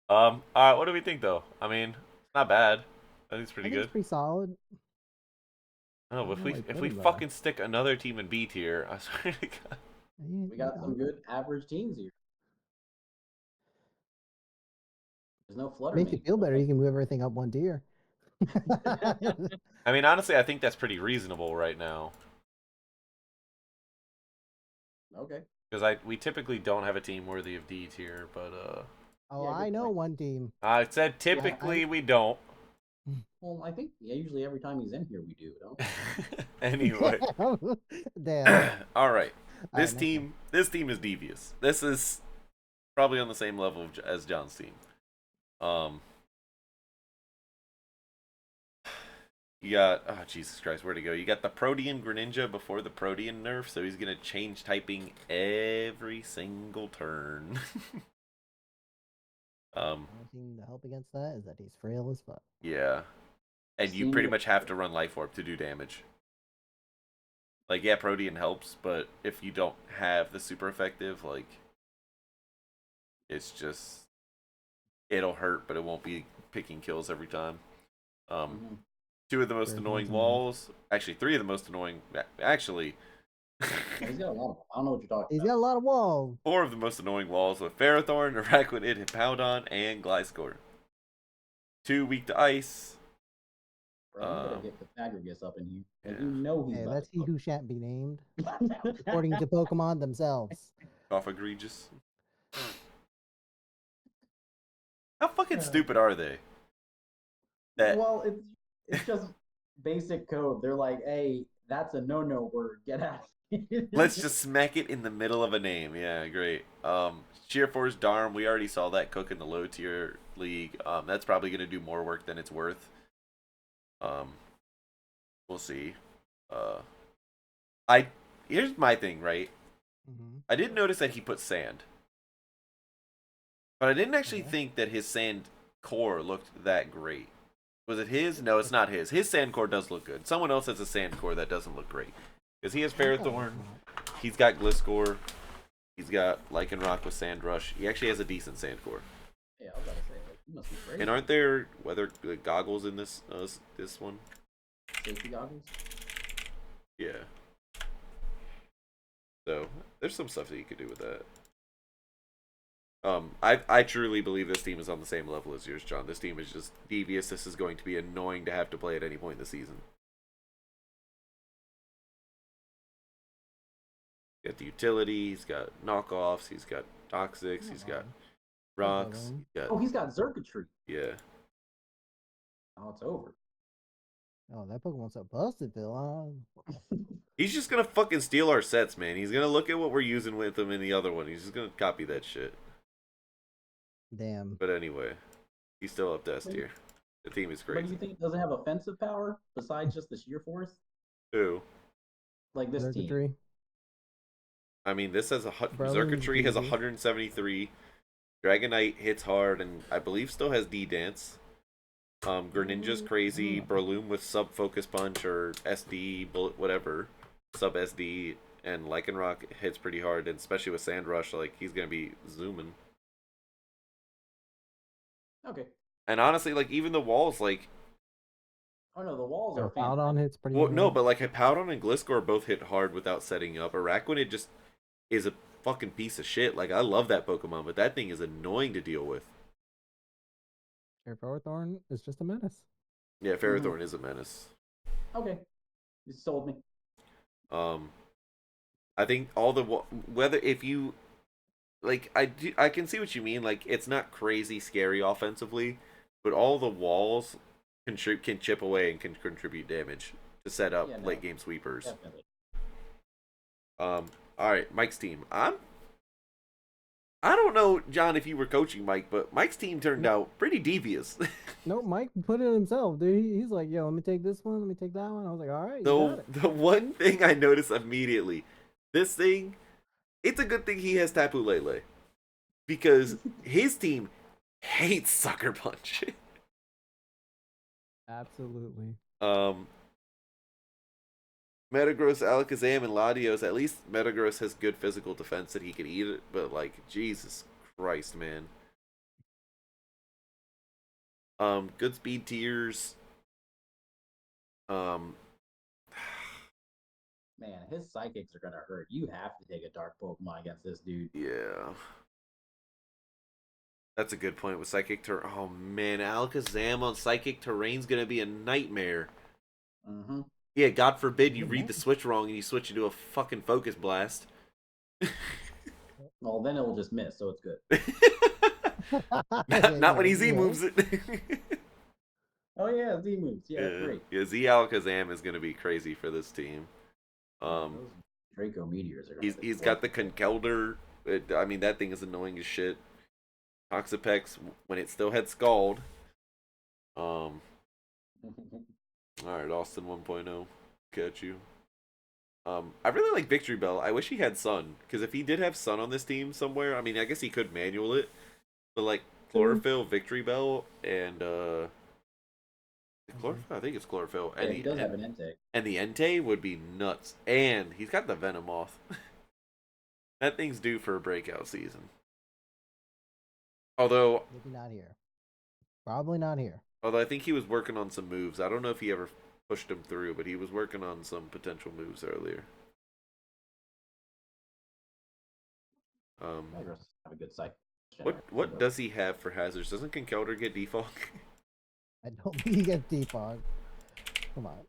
All right. What do we think though? I mean, it's not bad. I think it's I pretty think good. it's pretty solid. I don't know I if don't know we why you if put we him there. fucking stick another team in B tier, I swear to God. We got some good average teams here. There's no Flutter Makes you Mane. feel better. You can move everything up one tier. I mean, honestly, I think that's pretty reasonable right now Okay. because we typically don't have a team worthy of D tier, but Oh, Yeah, I good know point. one team. I said typically we don't. Well, I think usually every time he's in here we do, don't Anyway, Damn. all right. All right, next one. This team is devious. This is probably on the same level as John's team. Um, You got, oh Jesus Christ, where'd he go? You got the Protean Greninja before the Protean nerf, so he's gonna change typing every single turn. Only thing to help against that is that he's frail as fuck. Yeah, and you Seen pretty it. much have to run Life Orb to do damage. Like, yeah, Protean helps, but if you don't have the super effective, like, it's just, it'll hurt, but it won't be picking kills every time. Mhm. Two of the most There's annoying one's annoying. walls, actually three of the most annoying, actually. Yeah, he's got a lot of. I don't know what you're talking He's about. got a lot of walls. Four of the most annoying walls with Ferrothorn, Araquanid, Hippowdon, and Gliscor. Two weak to ice. Bro, you better get Pythagoras up in here. And Yeah. you know he's Hey, about that's to he who shan't be named, cook. according to Pokemon themselves. Off egregious. How fucking stupid are they? That Well, it's just basic code. They're like, hey, that's a no-no word. Get out. let's just smack it in the middle of a name. Yeah, great. Sheer Force Darm, we already saw that cook in the low tier league. That's probably gonna do more work than it's worth. Um, we'll see. Uh, I here's my thing, right? I did notice that he put sand, but I didn't actually think that his sand core looked that great. Was it his? No, it's not his. His sand core does look good. Someone else has a sand core that doesn't look great. Because he has Ferrothorn, he's got Gliscor, he's got Lycanroc with Sand Rush. He actually has a decent sand core. Yeah, I was about to say, like, you must be crazy. And aren't there weather goggles in this this one? Safety goggles? Yeah. So there's some stuff that you could do with that. I truly believe this team is on the same level as yours, John. This team is just devious. This is going to be annoying to have to play at any point in the season. He's got the utility, he's got knockoffs, he's got toxics, he's got rocks. Balloon. You got, Oh, he's got Zerkatry. yeah. Oh, it's over. Oh, that Pokemon's so busted, Phil. He's just gonna fucking steal our sets, man. He's gonna look at what we're using with him in the other one. He's just gonna copy that shit. Damn. But anyway, he's still up to S tier. The team is But do crazy. you think it doesn't have offensive power besides just the sheer force? Who? Like this team. Zerkatry. I mean, this has a Breloom's Zerkatry has easy. 173. Dragonite hits hard and I believe still has D dance. Greninja's crazy. Breloom with sub focus punch or SD bullet whatever, sub SD, and Lycanroc hits pretty hard, and especially with Sand Rush, like he's gonna be zooming. Okay. And honestly, like even the walls, like Oh no, the walls are Powdon hits pretty well, good. no, but like Powdon and Gliscor both hit hard without setting up. Araquanid just is a fucking piece of shit. Like I love that Pokemon, but that thing is annoying to deal with. Ferrothorn is just a menace. Yeah, Ferrothorn is a menace. Okay. You sold me. I think all the whether if you like I can see what you mean. Like it's not crazy scary offensively, but all the walls can chip away and can contribute damage to set up late game sweepers. Definitely. All right, Mike's team. I don't know, John, if you were coaching Mike, but Mike's team turned out pretty devious. No, Mike put it himself, dude. He's like, yo, let me take this one, let me take that one. I was like, all right, you got it. The one thing I noticed immediately, this thing, it's a good thing he has Tapu Lele. Because his team hates Sucker Punch. Absolutely. Metagross, Alakazam, and Latios, at least Metagross has good physical defense that he can eat it, but like, Jesus Christ, man. Good speed tiers. Man, his psychics are gonna hurt. You have to take a dark Pokemon against this dude. Yeah. That's a good point with Psychic Terrain. Oh man, Alakazam on Psychic Terrain's gonna be a nightmare. Mm-hmm. Yeah, God forbid you read the switch wrong and you switch into a fucking Focus Blast. Well, then it will just miss, so it's good. not when he Z moves it. Oh yeah, Z moves. Yeah, great. Yeah, Z Alakazam is gonna be crazy for this team. Those Draco Meteors are. He's got the Conkeldurr. I mean, that thing is annoying as shit. Toxapex when it still had Scald. All right, Austin 1.0. Catch you. I really like Victory Bell. I wish he had Sun, because if he did have Sun on this team somewhere, I mean, I guess he could manual it, but like Chlorophyll, Victory Bell, and Chlorophyll. I think it's Chlorophyll. Yeah, he does have an Entei. And the Entei would be nuts. And he's got the Venomoth. That thing's due for a breakout season. Although maybe not here. Probably not here. I think he was working on some moves. I don't know if he ever pushed them through, but he was working on some potential moves earlier. Have a good psych. What does he have for hazards? Doesn't Conkeldurr get defog? I don't think he gets defog. Come on.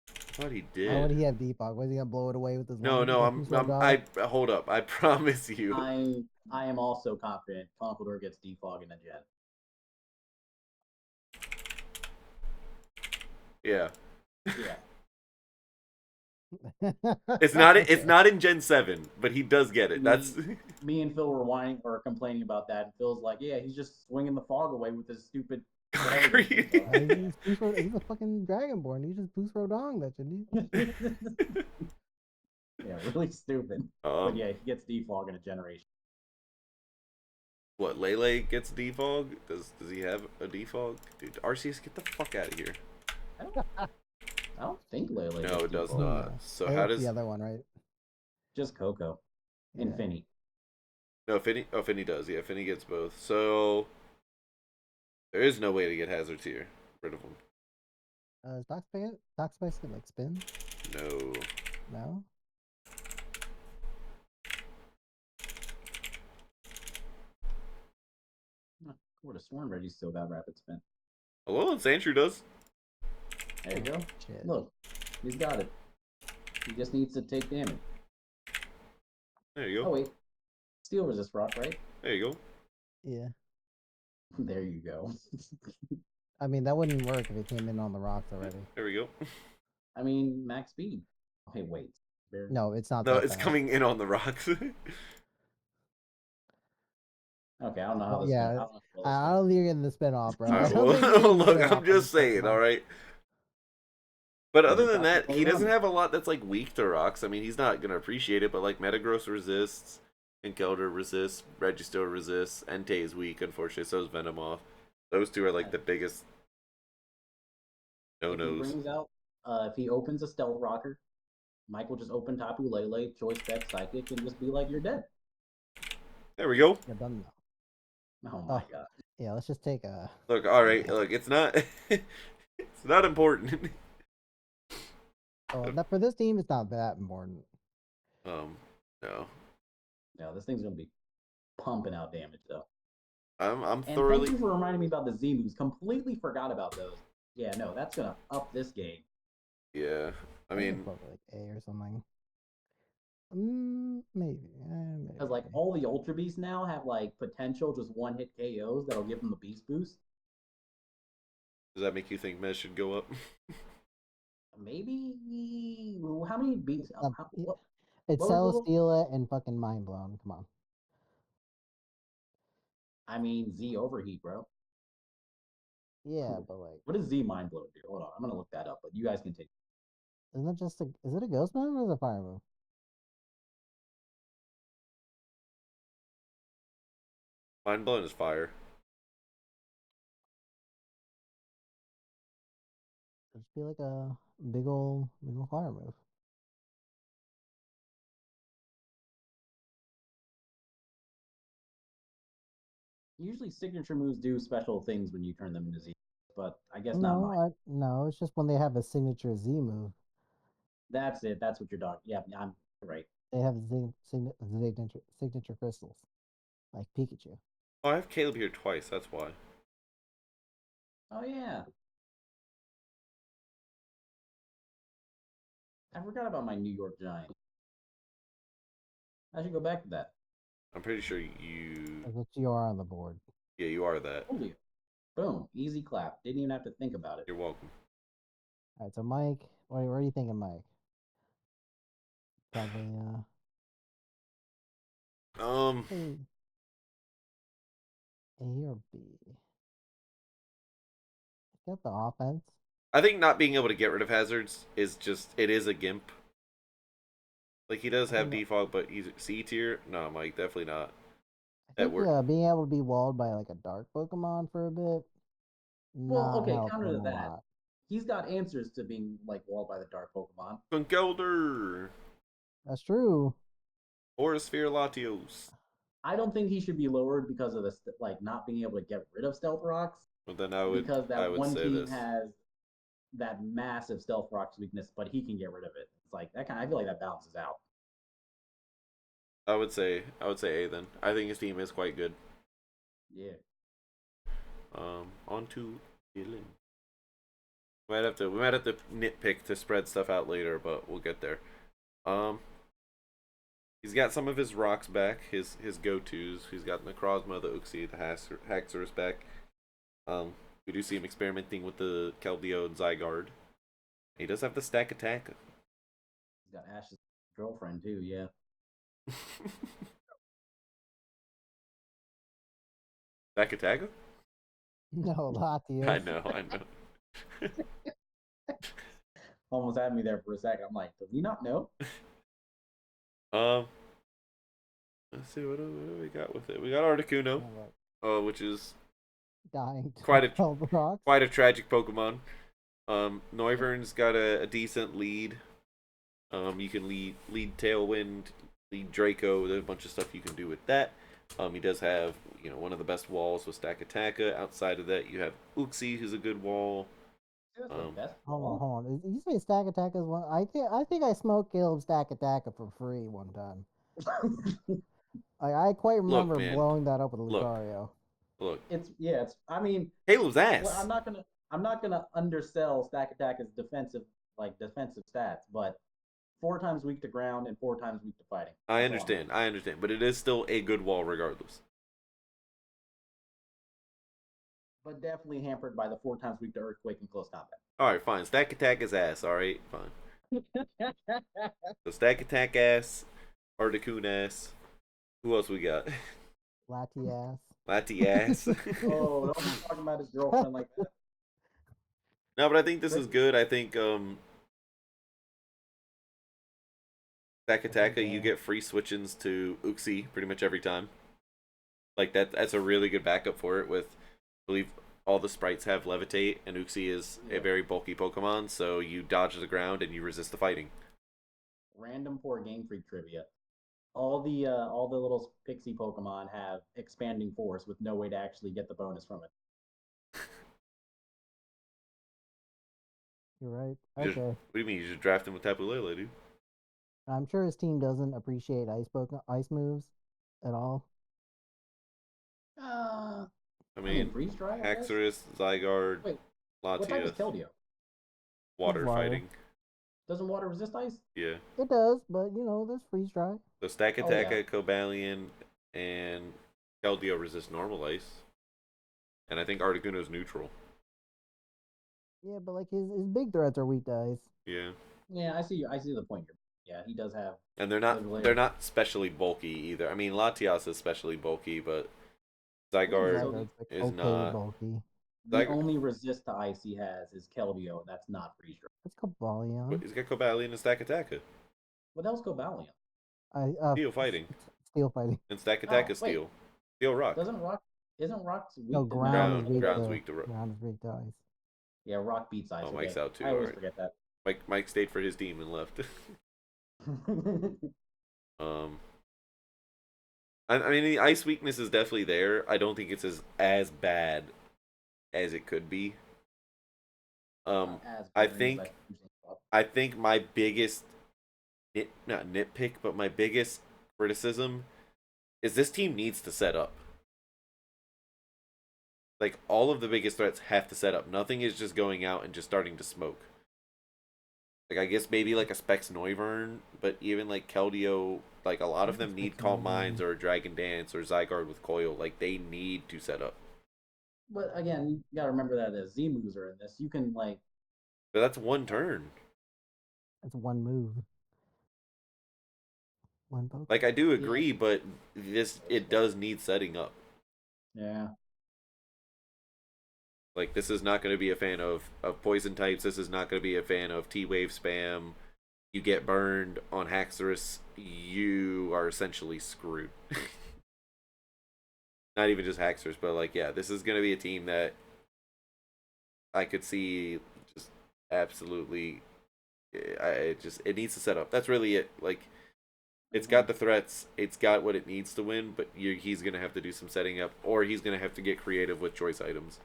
I thought he did. How would he have defog? Was he gonna blow it away with his? No, I hold up. I promise you. I am also confident Conkeldurr gets defog in a gen. Yeah. Yeah. It's not in Gen 7, but he does get it. That's me and Phil were whining or complaining about that, and Phil's like, yeah, he's just swinging the fog away with his stupid He's he's a fucking Dragonborn. He just boosts Rodong, that shouldn't he? Yeah, really stupid. But yeah, he gets defog in a generation. What, Lele gets defog? Does he have a defog? Dude, Arceus, get the fuck out of here. I don't think Lele. No, it does defog. not. So how does the other one, right? Just Coco and Yeah. Finny. No, Finny. Oh, Finny does. Yeah, Finny gets both. So there is no way to get hazards here. Rid of them. Is Toxapex can like spin? No. No. I would have sworn Reggie still got rapid spin. Hello, and Sandshrew does. There you go. Shit. Look, he's got it. He just needs to take damage. There you go. Oh wait, steel resist rock, right? There you go. Yeah. There you go. I mean, that wouldn't work if it came in on the rocks already. There we go. I mean, max speed. Okay, wait. No, it's not No, that it's fast. coming in on the rocks. Okay, I don't know how this one. I Yeah, don't know how well this I one. don't think you're getting the spin off, bro. All I right, don't think you're well, getting the look, spin I'm off on just this saying, all Pokemon. right. But Because other it's than got that, he doesn't Solgaleo. have a lot that's like weak to rocks. I mean, he's not gonna appreciate it, but like Metagross resists, Enkelder resists, Registeel resists, Entei is weak, unfortunately. So is Venomoth. Those two are like Yeah. the biggest no If he nos. brings out, if he opens a Stealth Rocker, Mike will just open Tapu Lele, Choice Spec, Psychic, and just be like, "You're dead." There we go. You're done now. Oh my Oh, god. yeah. Let's just take a. Look, all right. Look, it's not. It's not important. Oh, that for this team, it's not that important. um, no. No, this thing's gonna be pumping out damage though. I'm And thank thoroughly. you for reminding me about the Z moves. Completely forgot about those. Yeah, no, that's gonna up this game. Yeah. I I think mean, it's probably like A or something. Maybe. Because like Maybe. all the Ultra Beasts now have like potential just one hit KOs that'll give them a beast boost. does that make you think Mez should go up? Maybe how many beasts? It's What was the little? Celesteela and fucking Mind Blown. Come on. I mean Z overheat, bro. Yeah, but like, What does Z mind blow do? Hold on, I'm gonna look that up. But you guys can take. isn't it just a? Is it a ghost move or is it a fire move? Mind blown is fire. It'd just be like a big ol' fire move. Usually signature moves do special things when you turn them into Z, but I guess not mine. No, it's just when they have a signature Z move, That's it. That's what your dog. Yeah, I'm right. they have signature crystals, like Pikachu. Oh, I have Caleb here twice. That's why. Oh yeah, I forgot about my New York Giant. I should go back to that. I'm pretty sure you. That's what you are on the board. Yeah, you are that. Told you. Boom, easy clap. Didn't even have to think about it. You're welcome. All right, so Mike, what are you thinking, Mike? Probably Um, A, A or B. Got the offense. I think not being able to get rid of hazards is just it is a gimp. Like he does I have think default, but he's C tier. No, Mike, definitely not. I That think work. being able to be walled by like a dark Pokemon for a bit Well, not okay, help counter to him a that. lot. He's got answers to being like walled by the dark Pokemon. Conkeldurr That's true. or Sphere Latios. I don't think he should be lowered because of the like not being able to get rid of Stealth Rocks But then because I that would one say team this. has that massive Stealth Rocks weakness, but he can get rid of it. It's like that kind. I feel like that balances out. I would say A then. I think his team is quite good. Yeah. On to Dylan. We might have to nitpick to spread stuff out later, but we'll get there. Um, he's got some of his rocks back, his go tos. He's got Necrozma, the Uxie, the Haxorus back. We do see him experimenting with the Keldeo and Zygarde. He does have the Stack Attack. He's got Ash's girlfriend too. Yeah. Stack Attack? No, I Latios. know, I know. Almost had me there for a second. I'm like, does he not know? Um, let's see what do we got with it. We got Articuno, which is Dying to quite a 12 rocks. quite a tragic Pokemon. Noivern's got a decent lead. You can lead Tailwind, lead Draco. There's a bunch of stuff you can do with that. He does have one of the best walls with Stack Attacka. Outside of that, you have Uxie, who's a good wall. That's the best. Hold on. You say Stack Attack is one? I think I smoked Caleb Stack Attack for free one time. I quite Look, remember man. blowing that up with Look. Lucario. Look, It's yeah. It's. I mean, Caleb's well, ass. I'm not gonna undersell Stack Attack as defensive stats, but 4 times weak to ground and 4 times weak to fighting. I That's all I'm understand, but it is still a good wall regardless. but definitely hampered by the 4 times weak to earthquake and close combat. All right, fine. Stack attack is ass. All right, fine. So stack attack ass, Articuno ass. Who else we got? Latias. Latias. Oh, don't be talking about his girlfriend like that. No, but I think this is good. I think stack attack you get free switch-ins to Uxie pretty much every time. Like that's a really good backup for it. With I believe all the sprites have levitate, and Uxie is a very bulky Pokemon, so you dodge the ground and you resist the fighting. Random poor Game Freak trivia. All the little pixie Pokemon have expanding force with no way to actually get the bonus from it. You're right. What Okay. do you mean? You just draft him with Tapu Lele, dude? I'm sure his team doesn't appreciate ice moves at all. I mean, freeze dry. Haxorus, Zygarde, Wait, what type is Latias, Keldeo? water water. fighting. Doesn't water resist ice? Yeah. It does, but there's freeze dry. So Stack Oh, Attack, yeah. Cobalion, and Keldeo resist normal ice. And I think Articuno's neutral. Yeah, but like his big threats are weak to ice. Yeah. Yeah, I see the point here. Yeah, he does have. And they're not specially bulky either. I mean, Latias is specially bulky, but Zygarde Zygarde's, like, is okay not. bulky. The only resist to ice he has is Keldeo, and that's not freeze dry. It's Cobalion. He's got Cobalion and Stack Attack. What else Cobalion? Steel fighting. Steel fighting. And Stack Attack is steel. Steel rock. Isn't rock's weak No, to ground is ground's weak weak to ground is weak to ice. Yeah, rock beats ice. Oh, okay. Mike's out too. I always right. forget that. Mike stayed for his team and left. I mean, the ice weakness is definitely there. I don't think it's as bad as it could be. I think my biggest not nitpick, but my biggest criticism is this team needs to set up. Like, all of the biggest threats have to set up. Nothing is just going out and just starting to smoke. Like, I guess maybe like a Specs Noivern, but even like Keldeo, like a lot of them need Calm Minds or Dragon Dance or Zygarde with Coil. Like, they need to set up. But again, you gotta remember that as Z moves are in this, you can like. But that's one turn. That's one move. One Pokemon. Like, I do agree, but it does need setting up. Yeah. Like, this is not going to be a fan of poison types. This is not going to be a fan of T-Wave spam. You get burned on Haxorus, you are essentially screwed. Not even just Haxorus, but like, yeah, this is going to be a team that I could see just absolutely. It needs to set up. That's really it. Like, it's got the threats. It's got what it needs to win, but he's going to have to do some setting up, or he's going to have to get creative with choice items.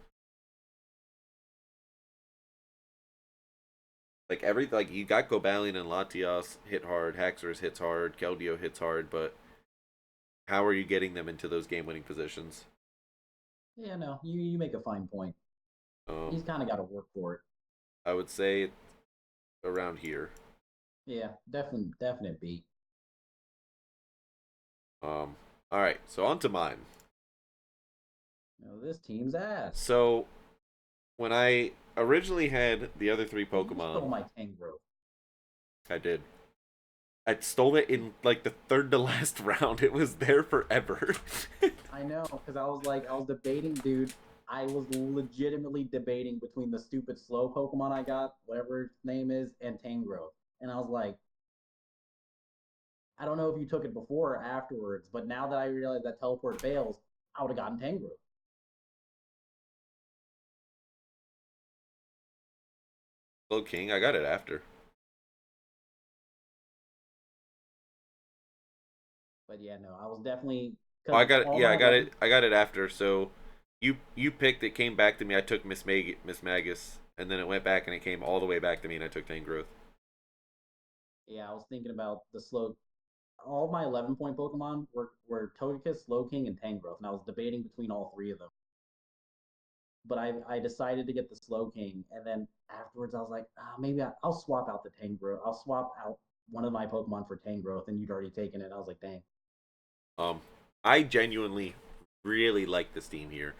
Like you got Cobalion and Latias hit hard, Haxorus hits hard, Keldeo hits hard, but how are you getting them into those game-winning positions? Yeah, no, you make a fine point. He's kind of got to work for it. I would say around here. Yeah, definite beat. All right, so on to mine. No, this team's ass. So when I originally had the other three Pokemon, You stole my Tangrowth. I did. I stole it in like the third to last round. It was there forever. I know, because I was debating, dude. I was legitimately debating between the stupid slow Pokemon I got, whatever its name is, and Tangrowth. And I was like, I don't know if you took it before or afterwards, but now that I realize that teleport fails, I would have gotten Tangrowth. Slow King, I got it after. But yeah, no, I was definitely. Oh, I got it. Yeah, I got it. I got it after. So you picked it, came back to me. I took Miss Magus, and then it went back and it came all the way back to me, and I took Tangrowth. Yeah, I was thinking about the slow. All my 11-point Pokemon were Togekiss, Slowking, and Tangrowth, and I was debating between all three of them. But I decided to get the Slowking, and then afterwards I was like, maybe I'll swap out the Tangrowth. I'll swap out one of my Pokemon for Tangrowth, and you'd already taken it. I was like, dang. I genuinely really like this team here.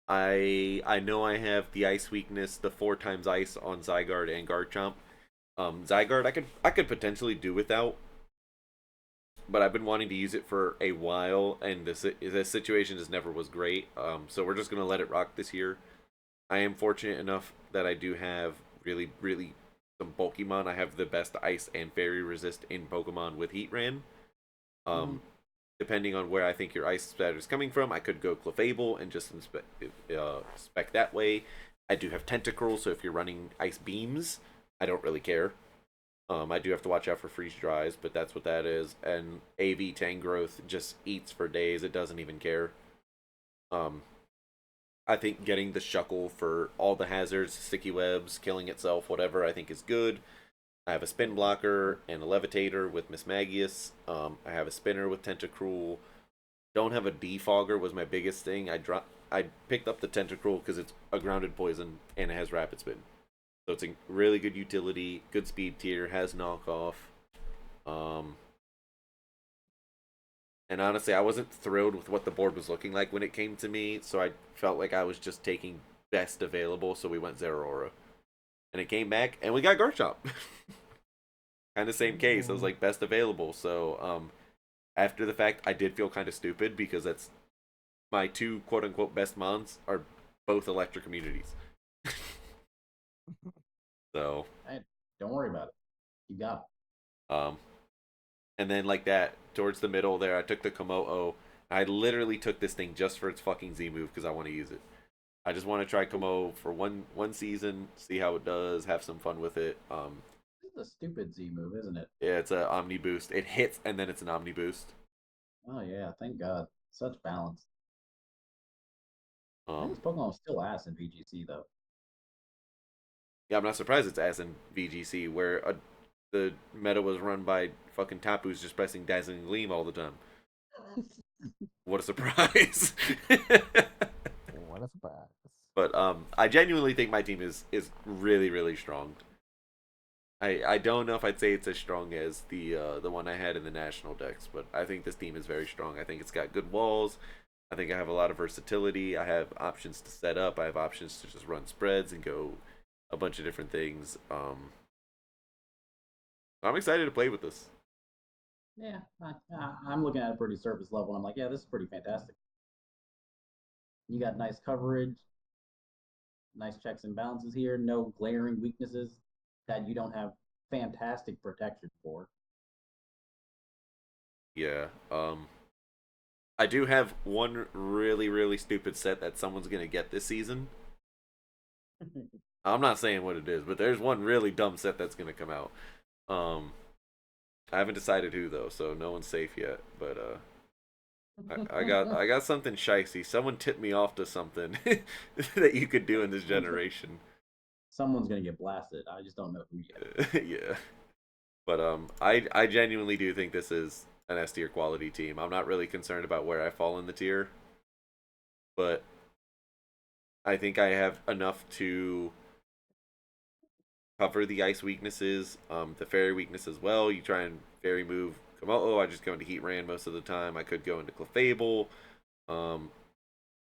I know I have the ice weakness, the 4 times ice on Zygarde and Garchomp. Zygarde I could potentially do without, but I've been wanting to use it for a while, and this situation just never was great. So we're just gonna let it rock this year. I am fortunate enough that I do have really, really some Pokemon. I have the best Ice and Fairy resist in Pokemon with Heatran. Mhm. Um, Depending on where I think your Ice Spatter is coming from, I could go Clefable and just spec that way. I do have Tentacruel, so if you're running Ice Beams, I don't really care. I do have to watch out for freeze dries, but that's what that is. And AV Tangrowth just eats for days. It doesn't even care. Um, I think getting the Shuckle for all the hazards, sticky webs, killing itself, whatever, I think is good. I have a spin blocker and a levitator with Miss Magius. I have a spinner with Tentacruel. Don't have a defogger was my biggest thing. I picked up the Tentacruel because it's a grounded poison and it has rapid spin. So it's a really good utility, good speed tier, has knockoff. Um, and honestly, I wasn't thrilled with what the board was looking like when it came to me, so I felt like I was just taking best available, so we went Zeraora. And it came back, and we got Garchomp. Kind of same case. I was like, best available. So, after the fact, I did feel kind of stupid because that's my two quote unquote best mons are both electric communities. So, Hey, don't worry about it. You got um, and then like that towards the middle there, I took the Komodo. I literally took this thing just for its fucking Z move because I want to use it. I just want to try Komodo for one season, see how it does, have some fun with it. it. This is a stupid Z move, isn't it? Yeah, it's a Omni boost. It hits and then it's an Omni boost. Oh yeah, thank God. Such balance. I think Um, this Pokemon was still ass in VGC though. yeah, I'm not surprised it's as in VGC where the meta was run by fucking Tapu's just pressing Dazzling Gleam all the time. What a surprise! What a surprise. But I genuinely think my team is really really strong. I don't know if I'd say it's as strong as the one I had in the national decks, but I think this team is very strong. I think it's got good walls. I think I have a lot of versatility. I have options to set up. I have options to just run spreads and go a bunch of different things. I'm excited to play with this. Yeah, I'm looking at a pretty surface level. And I'm like, yeah, this is pretty fantastic. You got nice coverage, nice checks and balances here, no glaring weaknesses that you don't have fantastic protection for. Yeah. I do have one really really stupid set that someone's gonna get this season. I'm not saying what it is, but there's one really dumb set that's gonna come out. Um, I haven't decided who though, so no one's safe yet. But I got something shicey. Someone tipped me off to something that you could do in this generation. Someone's gonna get blasted. I just don't know who yet. Yeah, but I genuinely do think this is an S tier quality team. I'm not really concerned about where I fall in the tier, but I think I have enough to cover the ice weaknesses, the fairy weakness as well. You try and fairy move Komodo. I just go into Heatran most of the time. I could go into Clefable. Um,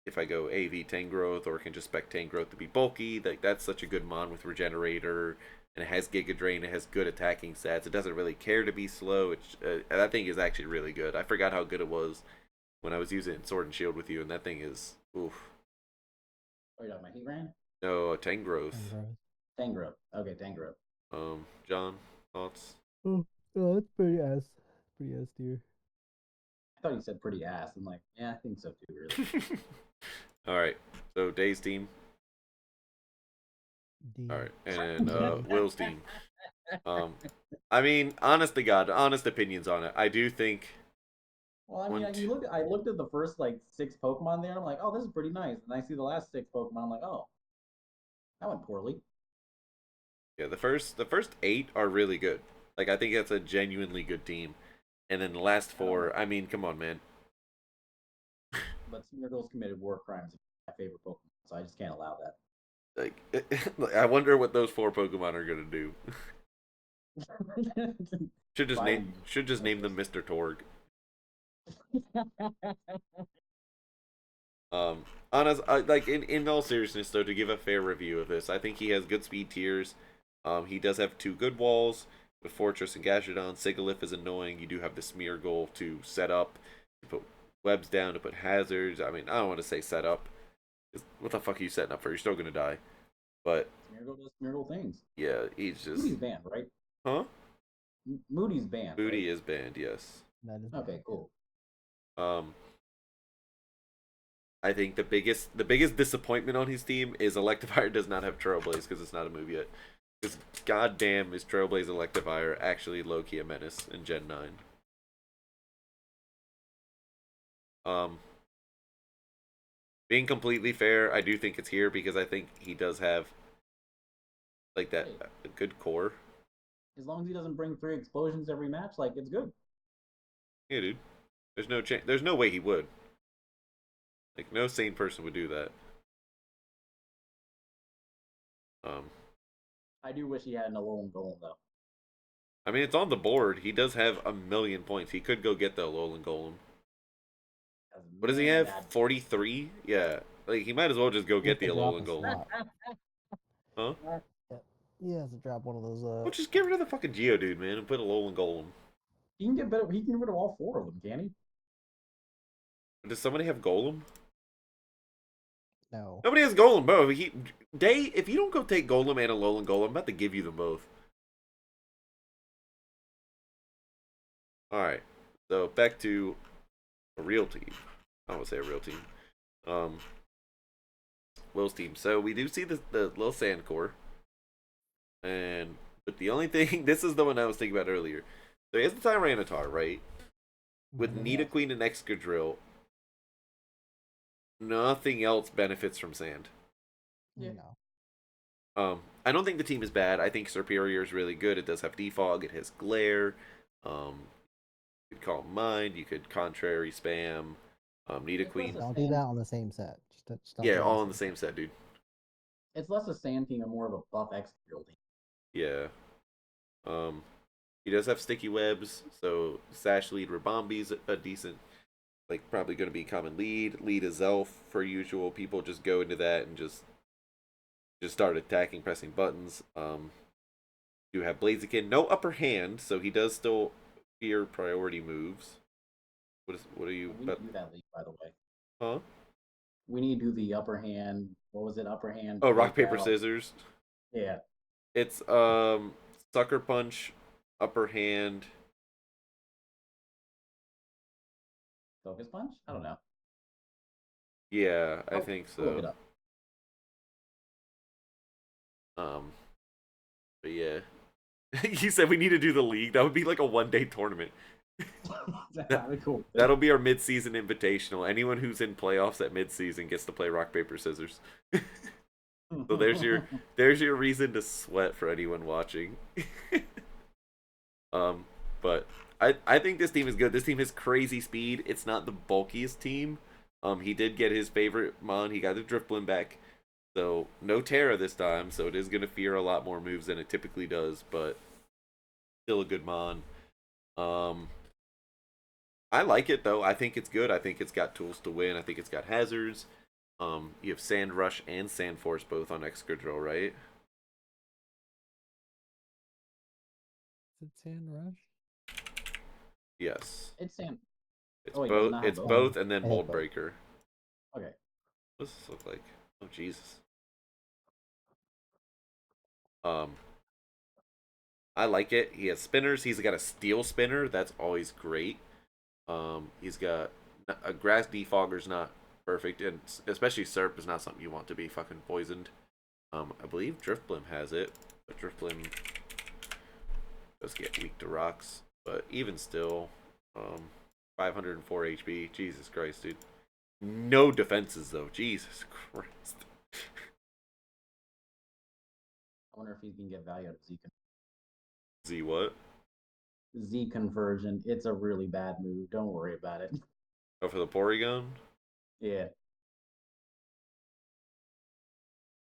if I go AV Tangrowth or can just spec Tangrowth to be bulky, that's such a good mon with Regenerator. And it has Giga Drain. It has good attacking stats. It doesn't really care to be slow. That thing is actually really good. I forgot how good it was when I was using it in Sword and Shield with you, and that thing is oof. Oh, you talking about Heatran? No, Tangrowth. Tangrowth. Okay, Tangrowth. John, thoughts? Oh, oh, that's pretty ass. Pretty ass tier. I thought you said pretty ass. I'm like, yeah, I think so too, really. All right. So Day's team. D. All right, and Will's team. I mean, honest to God, honest opinions on it. I do think Well, I mean, one. I looked at the first like 6 Pokemon there. I'm like, oh, this is pretty nice. And I see the last 6 Pokemon. I'm like, oh, that went poorly. Yeah, the first 8 are really good. Like I think that's a genuinely good team, and then the last I don't know. 4. I mean, come on, man. But Smeargle's committed war crimes. My favorite Pokemon, so I just can't allow that. Like, I wonder what those 4 Pokemon are gonna do. Fighting Should just name them Mr. Torg. Honest, like in all seriousness though, to give a fair review of this, I think he has good speed tiers. He does have two good walls with Fortress and Gashadon. Sigalith is annoying. You do have the smear goal to set up, to put webs down, to put hazards. I mean, I don't want to say set up. What the fuck are you setting up for? You're still gonna die. But Smeargle does Smeargle things. yeah, he's just Moody's banned, right? huh? Moody's banned, Booty right? is banned. Yes. That is Okay, bad. cool. Um, I think the biggest disappointment on his team is Electivire does not have Trailblaze because it's not a move yet. Because goddamn is Trailblaze Electivire actually low key a menace in Gen 9. Um, being completely fair, I do think it's here because I think he does have like that Hey, a good core. as long as he doesn't bring 3 explosions every match, like it's good. Yeah, dude. There's no chance. There's no way he would. Like no sane person would do that. Um, I do wish he had an Alolan Golem though. I mean it's on the board. He does have a million points. He could go get the Alolan Golem. 'Cause, What does he man, have? that 43? Yeah. Like he might as well just go He has get the to drop Alolan a Golem. slot. Huh? Yeah. He has to drop one of those. Well, just get rid of the fucking Geodude, man, and put Alolan Golem. he can get better. He can get rid of all 4 of them, can he? Does somebody have Golem? No. Nobody has Golem, bro. If you don't go take Golem and Alolan Golem, I'm about to give you them both. Alright. So back to a real team. I don't want to say a real team. Um Will's team. So we do see the little sand core. But the only thing this is the one I was thinking about earlier. So he has the Tyranitar, right? With Mhm. Nidoqueen and Excadrill, nothing else benefits from sand. Yeah. No. I don't think the team is bad. I think Superior is really good. It does have defog. It has glare. You could Calm Mind. You could Contrary Spam. Nidoqueen. It's Don't do that on the same set. Just don't Yeah, do it all in the same set, dude. It's less a sand team and more of a buff Excadrill team. Yeah. Um, he does have sticky webs, so Sash Lead Rabombi's a decent, like probably going to be common lead. Lead is Elf for usual. People just go into that and just start attacking, pressing buttons. You have Blaziken, no upper hand, so he does still fear priority moves. What are you? We need to do that league, by the way. Huh? We need to do the upper hand. What was it? Upper hand. Oh, rock fake paper out. scissors. Yeah. It's sucker punch, upper hand. Focus punch? I don't know. Yeah, I Oh, think I'll look it so. up. But yeah. You said we need to do the league. That would be like a 1 day tournament. That'd be cool. That'll be our mid-season invitational. Anyone who's in playoffs at mid-season gets to play rock paper scissors. So there's your reason to sweat for anyone watching. But I think this team is good. This team has crazy speed. It's not the bulkiest team. He did get his favorite mon. He got the Drifblim back. So no Terra this time. So it is gonna fear a lot more moves than it typically does, but still a good mon. Um, I like it though. I think it's good. I think it's got tools to win. I think it's got hazards. You have Sand Rush and Sand Force both on Excadrill, right? Is it Sand Rush? Yes. It's sand. It's Oh, wait, does it both. not have It's both? both, and then It has Mold both. Breaker. Okay. What does this look like? Oh Jesus. Um, I like it. He has spinners. He's got a steel spinner. That's always great. He's got a grass defogger's not perfect, and especially Serp is not something you want to be fucking poisoned. I believe Driftblim has it, but Driftblim does get weak to rocks. But even still, 504 HP. Jesus Christ, dude. No defenses though. Jesus Christ. I wonder if he can get value out of Z what? Z conversion. It's a really bad move. Don't worry about it. Oh, for the Porygon? Yeah.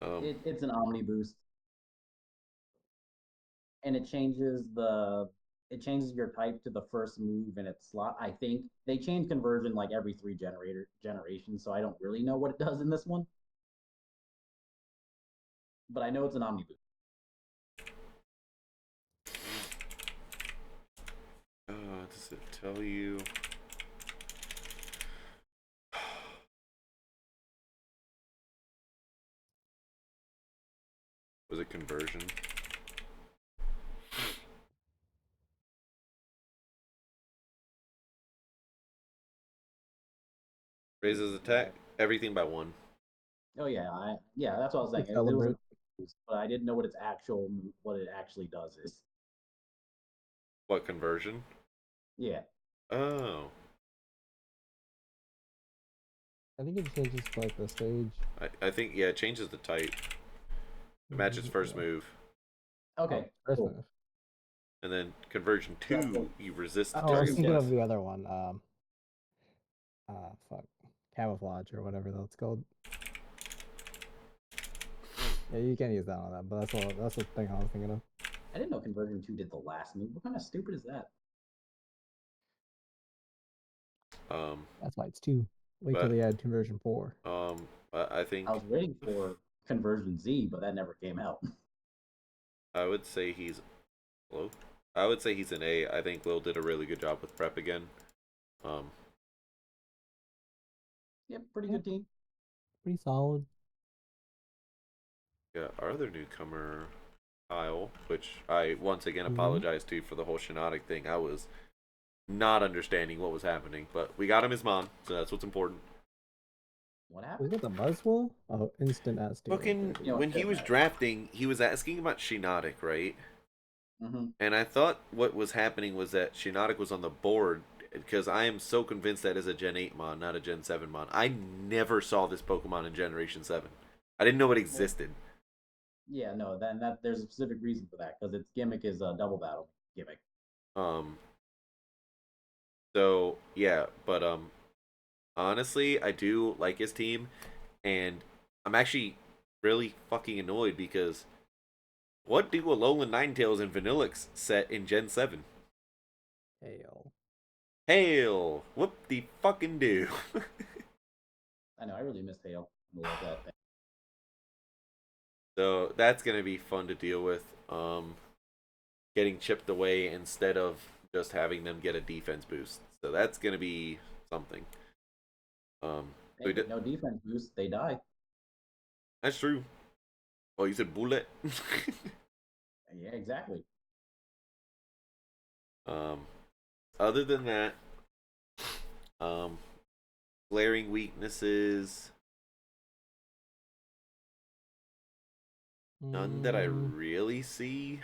It's an Omni boost. And it changes the it changes your type to the first move in its slot. I think they change conversion like every three generations, so I don't really know what it does in this one. But I know it's an Omni boost. Does it tell you? Was it conversion? Raises attack, everything by 1. Oh yeah, that's what I was saying. It was an Celebrate. boost, but I didn't know what what it actually does is. What conversion? Yeah. Oh, I think it changes to like the stage. I think yeah, it changes the type. It matches first Yeah. move, Okay. First Cool. move. and then conversion So that's 2, you resist the Oh, I was Very thinking target's of intense. death. the other one. Fuck, camouflage or whatever that's called. Yeah, you can't use that on that, but that's the thing I was thinking of. I didn't know conversion two did the last move. What kind of stupid is that? Um, That's why it's 2. Wait till but they add conversion 4. I I think was waiting for conversion Z, but that never came out. I would say he's low. I would say he's an A. I think Will did a really good job with prep again. Um, Yep, pretty Yeah. good team. Pretty solid. yeah, our other newcomer, Kyle, which I once again Mhm. apologize to for the whole Shiinotic thing. I was not understanding what was happening, but we got him his mom, so that's what's important. What We happened? got the Buzzwole? Oh, instant S tier right there, Fucking dude. You know, it when he doesn't was matter. drafting, he was asking about Shiinotic, right? Mm-hmm. And I thought what was happening was that Shiinotic was on the board because I am so convinced that is a Gen 8 mon, not a Gen 7 mon. I never saw this Pokemon in Generation 7. I didn't know it Well, existed. yeah, no, then that there's a specific reason for that because its gimmick is a double battle gimmick. Um so yeah, but honestly, I do like his team and I'm actually really fucking annoyed because what do Alolan Ninetales and Vanillix set in Gen 7? Hail. Hail! Whoop the fucking do. I know, I really missed Hale. I love that thing. So that's gonna be fun to deal with. Getting chipped away instead of just having them get a defense boost. So that's gonna be something. Hey, with no defense boost, they die. That's true. Oh, you said bullet. Yeah, exactly. um, other than that, um, glaring weaknesses. None that I Mm, really see.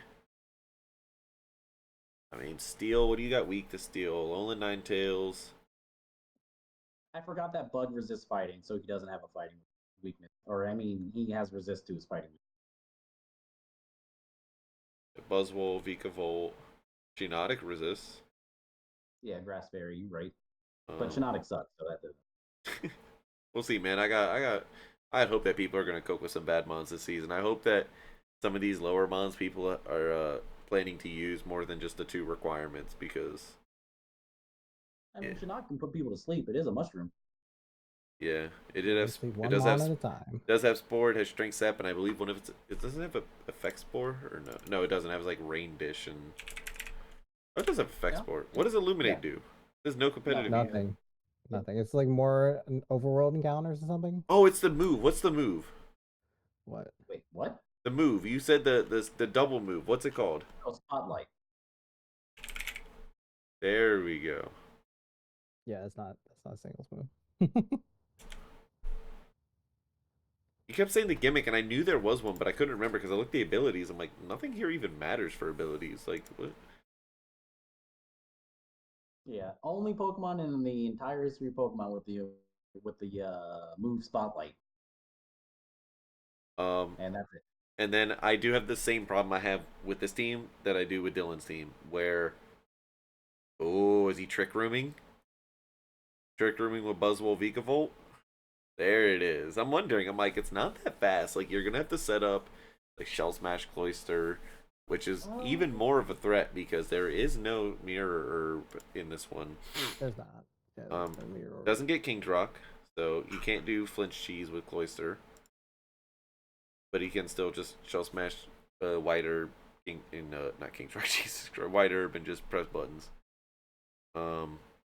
I mean, steel. What do you got weak to steel? Only Nine Tails. I forgot that Bug resists fighting, so he doesn't have a fighting weakness. Or I mean, he has resist to his fighting weakness. Buzzwole, Vikavolt, Geonotic resists. Yeah, Grass Fairy, you right. But Um, Shiinotic sucks, so that doesn't. we'll see, man. I hope that people are gonna cope with some bad mons this season. I hope that some of these lower mons people are planning to use more than just the 2 requirements because I yeah, mean, Shiinotic can put people to sleep. It is a mushroom. yeah, it you did have sleep it one mon at a time. does have spore. It has strength sap, and I believe one of it doesn't have a effect spore or no it doesn't have like rain dish and oh, it does have effect Yeah. spore. What does illuminate Yeah. do? There's no competitive use. Nothing. Nothing. Yeah. Nothing. It's like more overworld encounters or something. Oh, it's the move. What's the move? What? Wait, what? The move. You said the double move. What's it called? Oh, Spotlight. There we go. Yeah, that's not a singles move. You kept saying the gimmick, and I knew there was one, but I couldn't remember because I looked at the abilities. I'm like, nothing here even matters for abilities. Like, what? Yeah. Only Pokemon in the entire history of Pokemon with the move Spotlight, Um, and that's it. and then I do have the same problem I have with this team that I do with Dylan's team, where, oh, is he trick rooming? Trick rooming with Buzzwole Vikavolt? There it is. I'm wondering. I'm like, it's not that fast. Like, you're gonna have to set up like Shell Smash Cloister, which is Oh. even more of a threat because there is no mirror herb in this one. There's not. Yeah, there's no mirror. Doesn't get King's Rock, so you can't do flinch cheese with Cloyster. But he can still just shell smash white herb not King's Rock, Jesus Christ, white herb and just press buttons.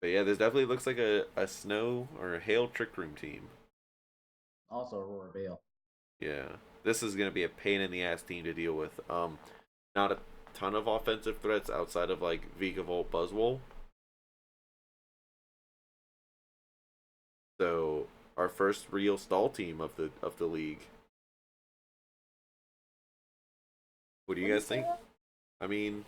But yeah, this definitely looks like a snow or a hail trick room team. Also, Aurora Vale. Yeah, this is gonna be a pain in the ass team to deal with. Not a ton of offensive threats outside of like Vigavolt, Buzzwole. So our first real stall team of the league. What do you guys think? I mean,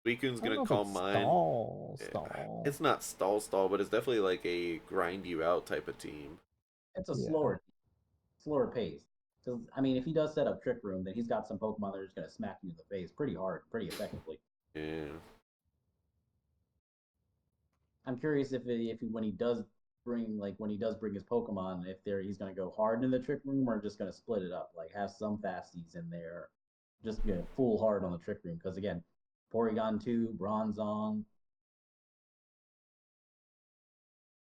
Suicune's I don't gonna know if call it's mine. stall. It's not stall, but it's definitely like a grind you out type of team. It's a Yeah. slower pace. Because I mean, if he does set up Trick Room, then he's got some Pokemon that are just gonna smack you in the face pretty hard, pretty effectively. Yeah. I'm curious if when he does bring his Pokemon, if he's gonna go hard in the Trick Room or just gonna split it up, like have some fasties in there, just get full hard on the Trick Room. Because again, Porygon 2, Bronzong,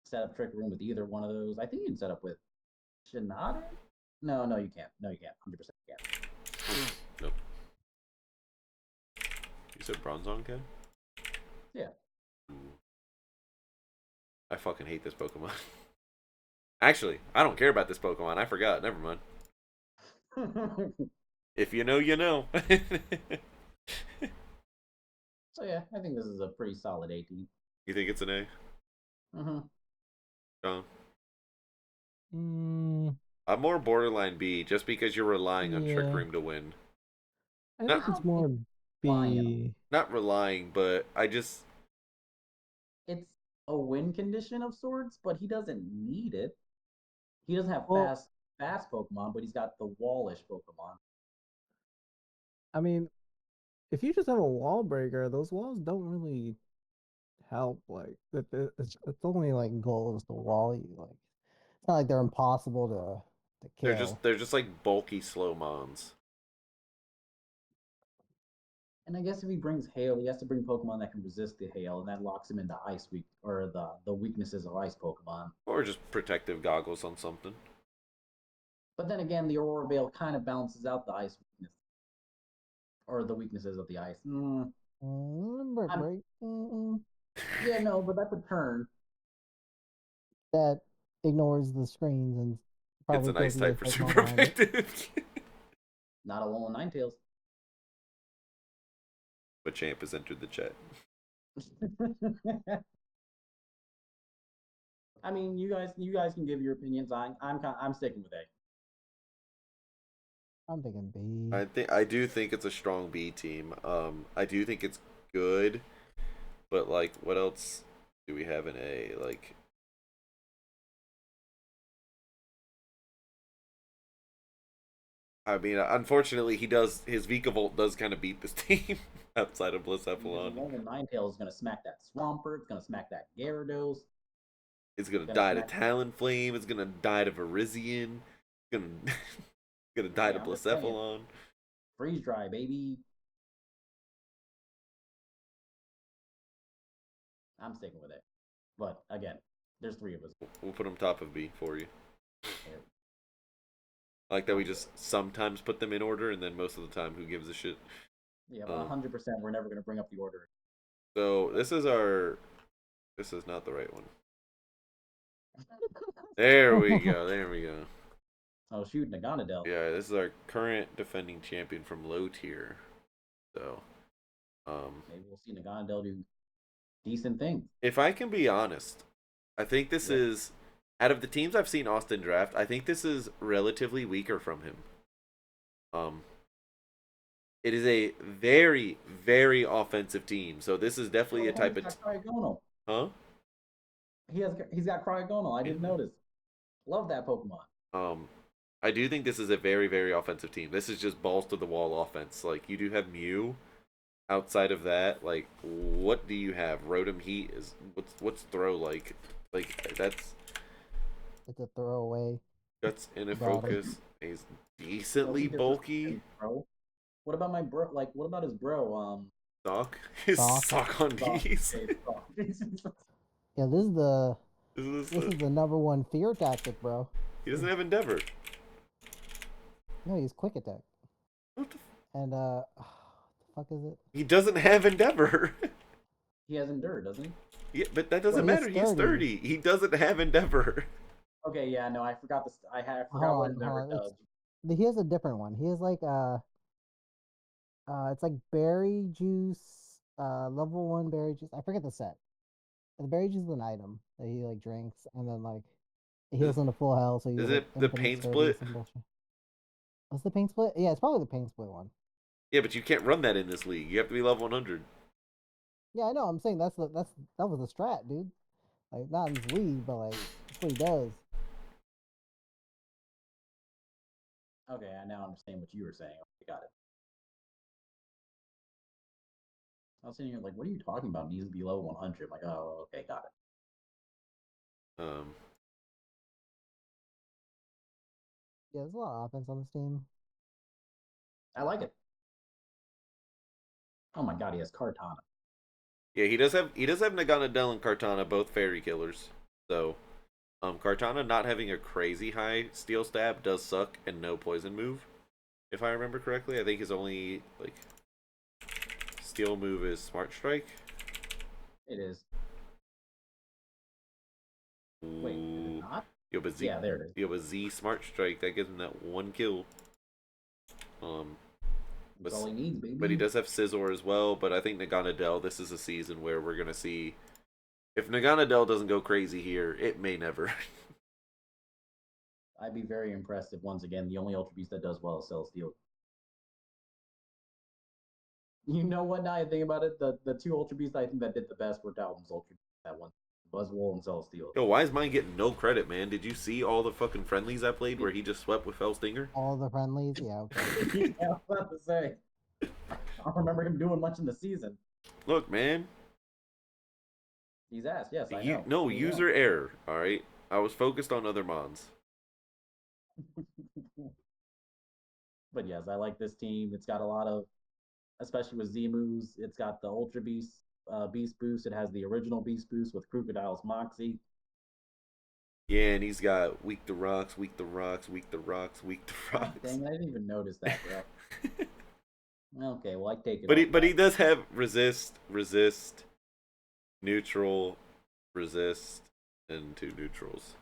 set up Trick Room with either one of those. I think you can set up with Shinada. No, you can't. No, you can't. 100% you can't. Nope. You said Bronzong, Ken? Yeah. I fucking hate this Pokemon. Actually, I don't care about this Pokemon. I forgot. Never mind. If you know, you know. So yeah, I think this is a pretty solid 18. You think it's an A? Mm-hmm. John? Mm, I'm more borderline B just because you're relying on Trick yeah. Room to win. I Not think I it's don't think more Lion. B. not relying, but I just It's a win condition of sorts, but he doesn't need it. He doesn't have Well, fast Pokemon, but he's got the wallish Pokemon. I mean, if you just have a wall breaker, those walls don't really help. Like, it's only like goals to wall you. Like, it's not like they're impossible to kill. they're just like bulky slow mons. And I guess if he brings hail, he has to bring Pokemon that can resist the hail, and that locks him into ice weak or the weaknesses of ice Pokemon. Or just protective goggles on something. But then again, the Aurora Veil kind of balances out the ice weakness or the weaknesses of the ice. Limber I'm, break. yeah, no, but that's a turn. That ignores the screens and It's probably an kills ice the other type for Pokemon super behind it. effective. Not a Alolan Ninetales. But Champ has entered the chat. I mean, you guys can give your opinions. I'm sticking with A. I'm thinking B. I do think it's a strong B team. I do think it's good, but like, what else do we have in A? Like, I mean, unfortunately, his Vikavolt does kind of beat this team outside of Bliss Because Epsilon. Alolan Ninetales is gonna smack that Swampert. It's gonna smack that Gyarados. It's gonna Gonna die to smack. Talonflame. It's gonna die to Virizion. It's gonna gonna die Hey, to I'm just saying. Blacephalon. Freeze dry, baby. I'm sticking with it. But again, there's three of us. We'll put them top of B for you. Here. I like that we just sometimes put them in order, and then most of the time, who gives a shit? Yeah, 100%. We're never gonna bring up the order. So this is our. This is not the right one. There we go. There we go. Oh shoot, Naganadel. Yeah, this is our current defending champion from low tier. So, Maybe we'll see Naganadel do decent things. if I can be honest, I think this Yeah. is out of the teams I've seen Austin draft. I think this is relatively weaker from him. Um, it is a very, very offensive team. So this is definitely a type of, He's got Cryogonal. huh? He's got Cryogonal. I didn't notice. Love that Pokemon. Um, I do think this is a very, very offensive team. This is just balls to the wall offense. Like you do have Mew. Outside of that, like, what do you have? Rotom Heat is what's throw like? Like that's It's a throwaway. in a Got him. focus. He's decently bulky. What about my bro? Like, what about his bro? Sock. His Sock. sock on Sock. bees. Okay, Sock. Yeah, this is the Is this this is the number one fear tactic, bro. he doesn't have Endeavor. No, he's quick attack. What the And what the fuck is it? He doesn't have Endeavor. He has Endure, doesn't he? Yeah, but that doesn't Wait, He has matter. He's 30. 30. He doesn't have Endeavor. Okay, yeah, no, I forgot this. I forgot what Hold Endeavor on. does. He has a different one. He has like it's like berry juice, level one berry juice. I forget the set. The berry juice is an item that he like drinks, and then like it Is, heals into full health, so you is get like it the infinite pain sturdy, split? some bullshit. What's the pain split? Yeah, it's probably the pain split one. Yeah, but you can't run that in this league. You have to be level 100. Yeah, I know. I'm saying that was the strat, dude. Like not in this league, but like that's what he does. Okay, I now understand what you were saying. I got it. I was sitting here like, what are you talking about? Needs to be level 100. I'm like, oh, okay, got it. Um, Yeah, there's a lot of offense on this team. I like it. Oh my god, he has Cartana. yeah, he does have Naganadel and Kartana, both fairy killers. So, Kartana not having a crazy high steel stab does suck, and no poison move. If I remember correctly, I think his only like steel move is Smart Strike. It is. Wait, is it Ooh. not? Yo, but Z, Yeah, there it is. yo, but Z Smart Strike that gives him that one kill. Um, That's but all he needs, baby. but he does have Scizor as well. But I think Naganadel, this is a season where we're gonna see if Naganadel doesn't go crazy here, it may never. I'd be very impressed if once again the only Ultra Beast that does well is Celesteal. You know what? Now I think about it, the two Ultra Beasts I think that did the best were Talon's Ultra Beasts. That one, Buzzwole and Celesteal. Yo, why is mine getting no credit, man? Did you see all the fucking friendlies I played where he just swept with Fellstinger? All the friendlies, yeah, okay. Yeah, I was about to say. I don't remember him doing much in the season. Look, man. He's ass, yes, I You know. no We user error. All right, I was focused on other mons. know. But yes, I like this team. It's got a lot of, especially with Z-Moves, it's got the Ultra Beast Beast Boost. It has the original Beast Boost with Crocodile's Moxie. Yeah, and he's got weak to rocks, weak to rocks, weak to rocks, weak to God rocks. dang it, I didn't even notice that, bro. Okay, well, I take it. But off he back. does have resist, neutral, resist, and two neutrals.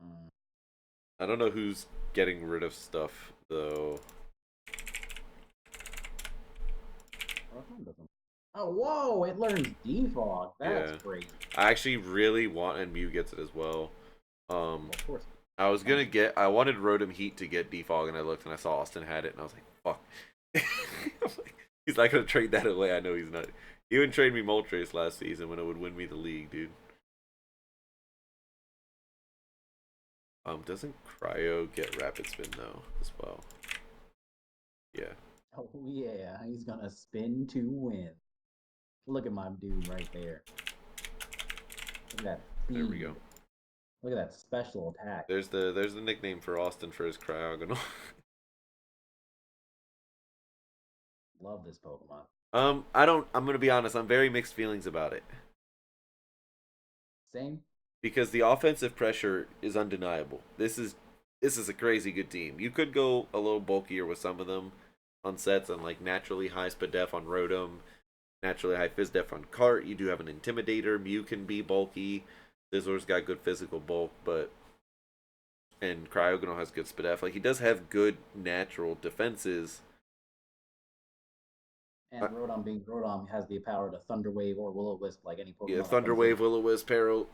Mm. I don't know who's getting rid of stuff though. Oh, whoa! It learns Defog. That's Yeah. great. I actually really want, and Mew gets it as well. Well, of course. I was gonna get. I wanted Rotom Heat to get defog, and I looked and I saw Austin had it, and I was like, "Fuck." I was like, he's not gonna trade that away. I know he's not. He wouldn't trade me Moltres last season when it would win me the league, dude. Doesn't Cryo get Rapid Spin though as well? Yeah. Oh yeah, he's gonna spin to win. Look at my dude right there. Look at that speed. There we go. Look at that special attack. There's the nickname for Austin for his Cryogonal. Love this Pokemon. I don't. I'm gonna be honest. I'm very mixed feelings about it Same. because the offensive pressure is undeniable. This is a crazy good team. You could go a little bulkier with some of them on sets and like naturally high speed def on Rotom, naturally high phys def on Cart. You do have an Intimidator. Mew can be bulky. Scizor's got good physical bulk, but and Cryogonal has good speed def. Like he does have good natural defenses. And Rotom being Rotom has the power to Thunder Wave or Will O Wisp like any Pokemon. Yeah, that Thunder comes Wave, in. Will-O-Wisp, Paro,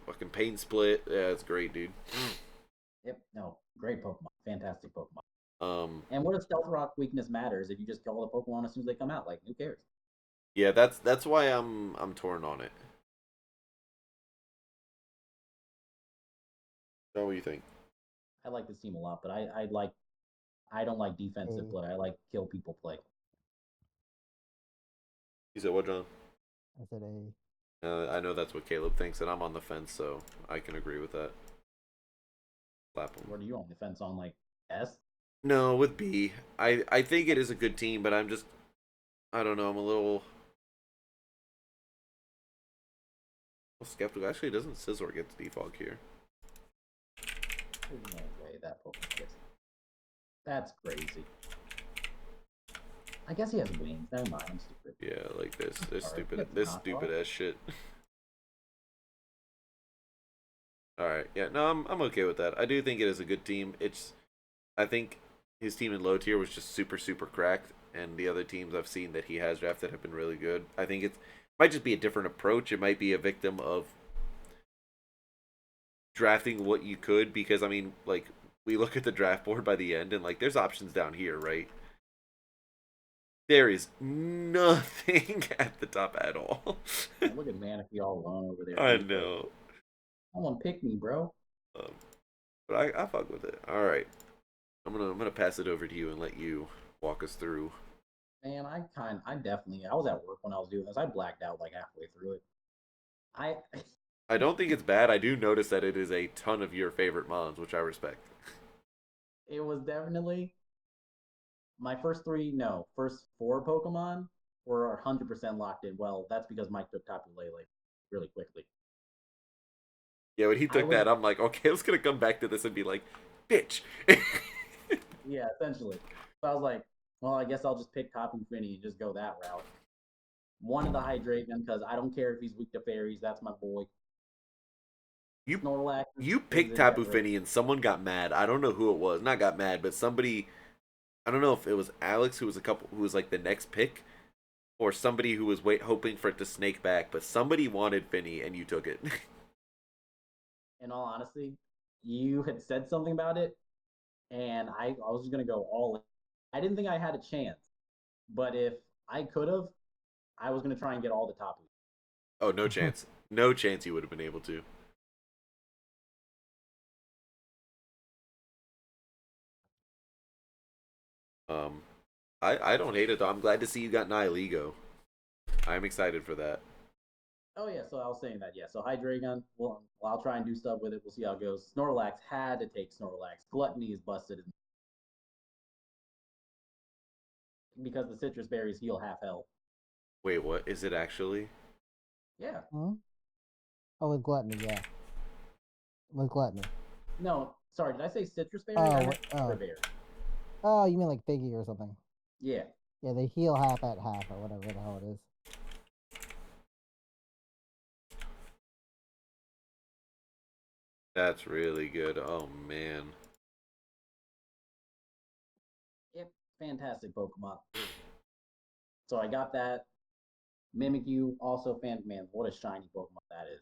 fucking Pain Split. Yeah, it's great, dude. Yep. No. Great Pokemon. Fantastic Pokemon. Um, And what if Stealth Rock weakness matters if you just kill all the Pokemon as soon as they come out? Like, who cares? yeah, that's why I'm torn on it. So what do you think? I like this team a lot, but I don't like defensive Hey, play. I like kill people play. You said what, John? I said a I know that's what Caleb thinks, and I'm on the fence, so I can agree with that. Slap him. What are you on the fence on? Like S? No, with B. I think it is a good team, but I don't know. I'm a little skeptical. Actually, doesn't Scizor get the defog here? There's no way that Pokemon gets. That's crazy. I guess he has wings. Never mind. I'm stupid. Yeah, like this. This Sorry, stupid. gets This knocked stupid off. ass shit. All right. Yeah. No, I'm okay with that. I do think it is a good team. I think his team in low tier was just super cracked, and the other teams I've seen that he has drafted have been really good. I think it might just be a different approach. It might be a victim of drafting what you could because I mean, like we look at the draft board by the end, and like there's options down here, right? There is nothing at the top at all. Man, look at Manaphy all alone over there, I dude. Like, know. someone pick me, bro. Um, but I fuck with it. All right. I'm gonna pass it over to you and let you walk us through. Man, I was at work when I was doing this. I blacked out like halfway through it. I I don't think it's bad. I do notice that it is a ton of your favorite mons, which I respect. it was definitely my first four Pokemon were 100% locked in. Well, that's because Mike took Tapu Lele really quickly. Yeah, when he I took was that, I'm like, okay, I was gonna come back to this and be like, bitch. Yeah, essentially. So I was like, well, I guess I'll just pick Tapu Fini and just go that route. Wanted the Hydreigon because I don't care if he's weak to fairies. That's my boy. you Snorlax you is picked in Tapu generation. Fini and someone got mad. I don't know who it was. Not got mad, but somebody. I don't know if it was Alex who was like the next pick, or somebody who was hoping for it to snake back. But somebody wanted Finny and you took it. In all honesty, you had said something about it, and I was just gonna go all in. I didn't think I had a chance, but if I could have, I was gonna try and get all the Tapu. Oh, no chance. No chance you would have been able to. Um, I don't hate it though. I'm glad to see you got Nihilego. I'm excited for that. Oh yeah, so I was saying that. Yeah, so Hydreigon. Well, I'll try and do stuff with it. We'll see how it goes. Snorlax had to take Snorlax. Gluttony is busted because the citrus berries heal half health. Wait, what is it actually? Yeah. Hmm? Oh, with gluttony, yeah. With gluttony. No, sorry, did I say citrus berry? I Oh, meant berry. oh, you mean like Figgy or something? Yeah. Yeah, they heal half at half or whatever the hell it is. That's really good. Oh man. Yep. Fantastic Pokemon. So I got that. Mimikyu, also man, what a shiny Pokemon that is.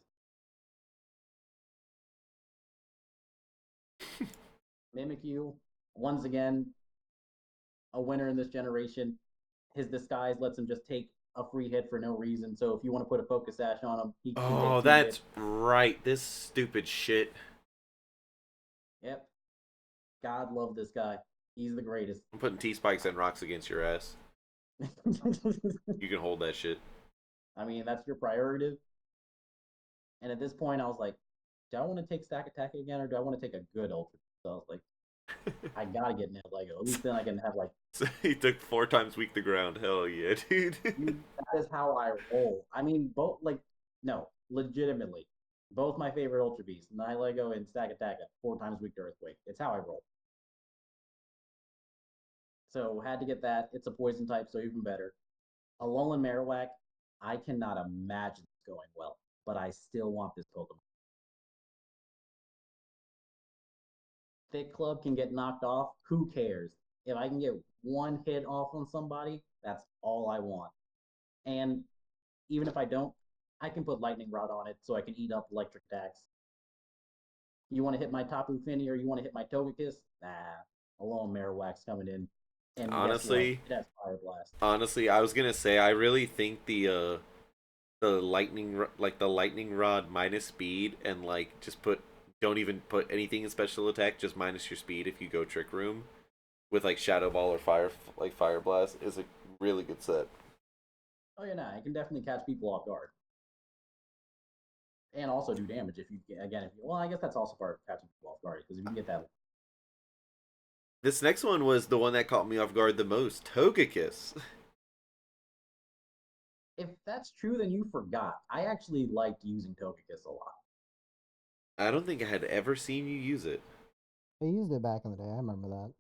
Mimikyu, once again, a winner in this generation. His disguise lets him just take a free hit for no reason. So if you want to put a focus sash on him, he can Oh, take two hits. that's right. This stupid shit. Yep. God love this guy. He's the greatest. I'm putting T spikes and rocks against your ass. You can hold that shit. I mean, that's your prerogative. And at this point, I was like, do I want to take Stack Attack again, or do I want to take a good Ultra? So I was like, I gotta get Ned Lego. At least then I can have like, So he took 4 times weak to ground. Hell yeah, dude. dude, that is how I roll. I mean, both like, no, legitimately, both my favorite Ultra Beasts, Lego and Stack Attack, at 4 times weak to Earthquake. It's how I roll. So had to get that. It's a poison type, so even better. Alolan Marowak, I cannot imagine it's going well, but I still want this Pokemon. Thick Club can get knocked off. Who cares? If I can get one hit off on somebody, that's all I want. And even if I don't, I can put Lightning Rod on it so I can eat up electric attacks. You want to hit my Tapu Fini or you want to hit my Togekiss? Nah, Alolan Marowak's coming in. And guess what? honestly, It has Fire Blast. honestly, I was gonna say I really think the lightning rod minus speed and like just put don't even put anything in special attack, just minus your speed if you go trick room with like shadow ball or fire blast is a really good set. Oh yeah, nah, I can definitely catch people off guard. And also do damage if you again if you well I guess that's also part of catching people off guard because if you can get that This next one was the one that caught me off guard the most. Togekiss. If that's true, then you forgot. I actually liked using Togekiss a lot. I don't think I had ever seen you use it. I used it back in the day. I remember that.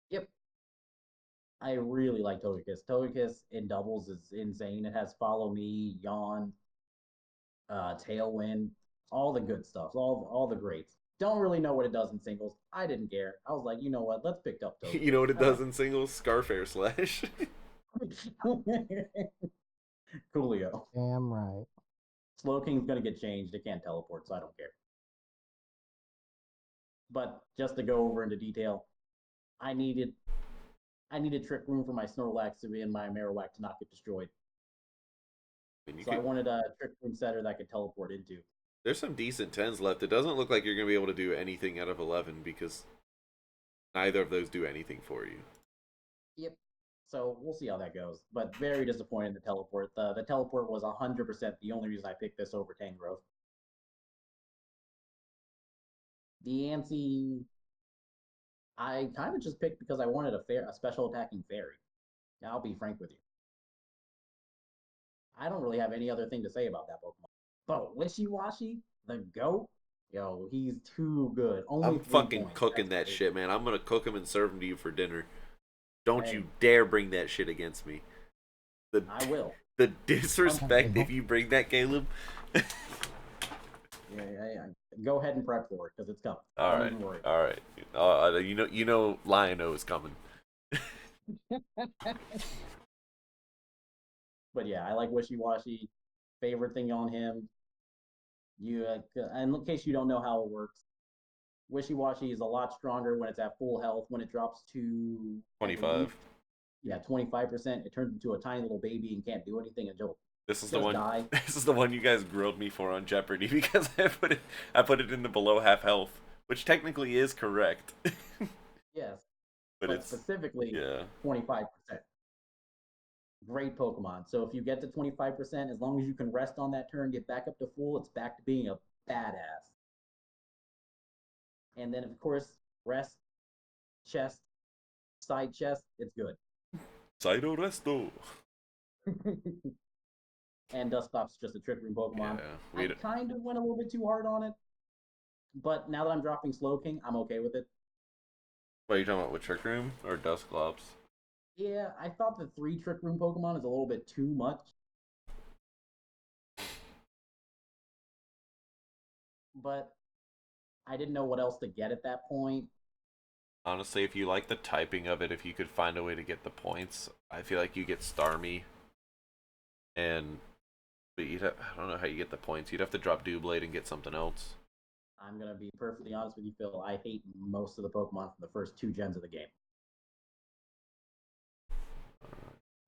Yep. I really like Togekiss. Togekiss in doubles is insane. It has Follow Me, Yawn, Tailwind, all the good stuff, all the greats. Don't really know what it does in singles. I didn't care. I was like, you know what? Let's pick up Togekiss. You know what it I does like in singles? Scarf Air Slash. Coolio. Damn right. Slowking's gonna get changed. It can't teleport, so I don't care. But just to go over into detail, I needed Trick Room for my Snorlax to be in my Marowak to not get destroyed. So I wanted a Trick Room setter that I could teleport into. There's some decent 10s left. It doesn't look like you're going to be able to do anything out of 11 because neither of those do anything for you. Yep. So we'll see how that goes. But very disappointed in the teleport. The teleport was 100% the only reason I picked this over Tangrowth. The Ansi, I kind of just picked because I wanted a special attacking fairy. I'll be frank with you. I don't really have any other thing to say about that Pokemon. But Wishy-Washy, the GOAT, yo, he's too good. Only I'm 3 fucking points. cooking That's that crazy. shit, man. I'm going to cook them and serve them to you for dinner. Don't Hey. you dare bring that shit against me. I will. The disrespect Okay. if you bring that, Caleb. Yeah. Go ahead and prep for it because it's coming. All Don't right, even worry. all right. You know, Lion-O is coming. But yeah, I like Wishy-Washy. Favorite thing on him, in case you don't know how it works, Wishy-Washy is a lot stronger when it's at full health. When it drops to, I 25. believe, yeah, 25%, it turns into a tiny little baby and can't do anything until This is just the one. die. This is the one you guys grilled me for on Jeopardy because I put it into below half health, which technically is correct. Yes, but but it's specifically yeah. 25%. Great Pokemon. So if you get to 25%, as long as you can rest on that turn, get back up to full, it's back to being a badass. And then, of course, rest, chest, side chest, it's good. Saido Resto. And Dustop's just a Trick Room Pokemon. Yeah, I kind of went a little bit too hard on it, but now that I'm dropping Slowking, I'm okay with it. What are you talking about with Trick Room or Dusclops? Yeah, I thought the 3 Trick Room Pokemon is a little bit too much. But I didn't know what else to get at that point. Honestly, if you like the typing of it, if you could find a way to get the points, I feel like you get Starmie. But I don't know how you get the points. You'd have to drop Doublade and get something else. I'm going to be perfectly honest with you, Phil. I hate most of the Pokemon from the first 2 gens of the game.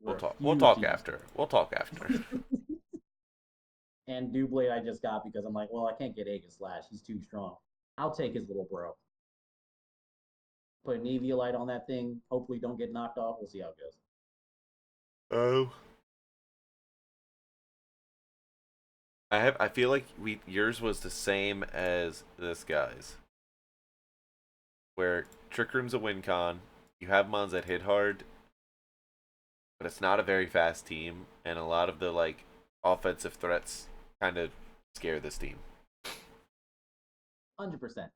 We'll talk after. We'll talk after. And Doublade I just got because I'm like, well, I can't get Aegislash. He's too strong. I'll take his little bro. Put an Eviolite on that thing. Hopefully don't get knocked off. We'll see how it goes. Oh. I feel like yours was the same as this guy's. Where Trick Room's a win con, you have mons that hit hard, but it's not a very fast team, and a lot of the like offensive threats kind of scare this team. 100%.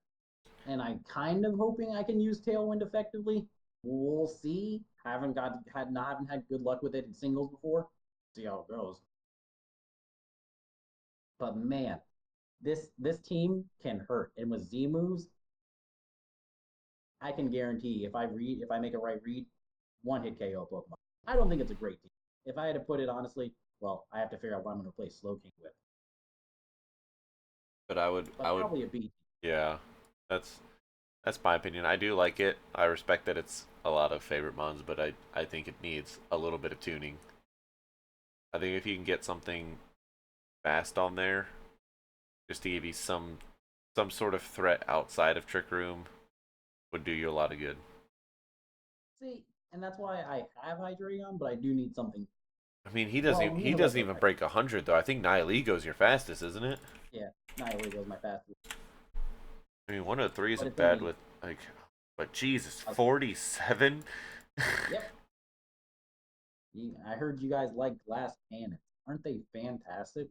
And I'm kind of hoping I can use Tailwind effectively. We'll see. Haven't had good luck with it in singles before. See how it goes. But man, this team can hurt. And with Z moves, I can guarantee if I make a right read, 1-hit KO Pokemon. I don't think it's a great team. If I had to put it honestly, well, I have to figure out what I'm going to replace Slowking with. But I would Probably a B. Yeah, that's my opinion. I do like it. I respect that it's a lot of favorite mons, but I think it needs a little bit of tuning. I think if you can get something fast on there, just to give you some sort of threat outside of Trick Room, would do you a lot of good. See, and that's why I have Hydreigon, but I do need something. I mean, he doesn't even break 100 though. I think Nihiligo's your fastest, isn't it? Yeah, Nihiligo's my fastest. I mean, 103 But isn't it's bad only- with like But Jesus, Uh, 47. Yep. I heard you guys like glass cannons. Aren't they fantastic?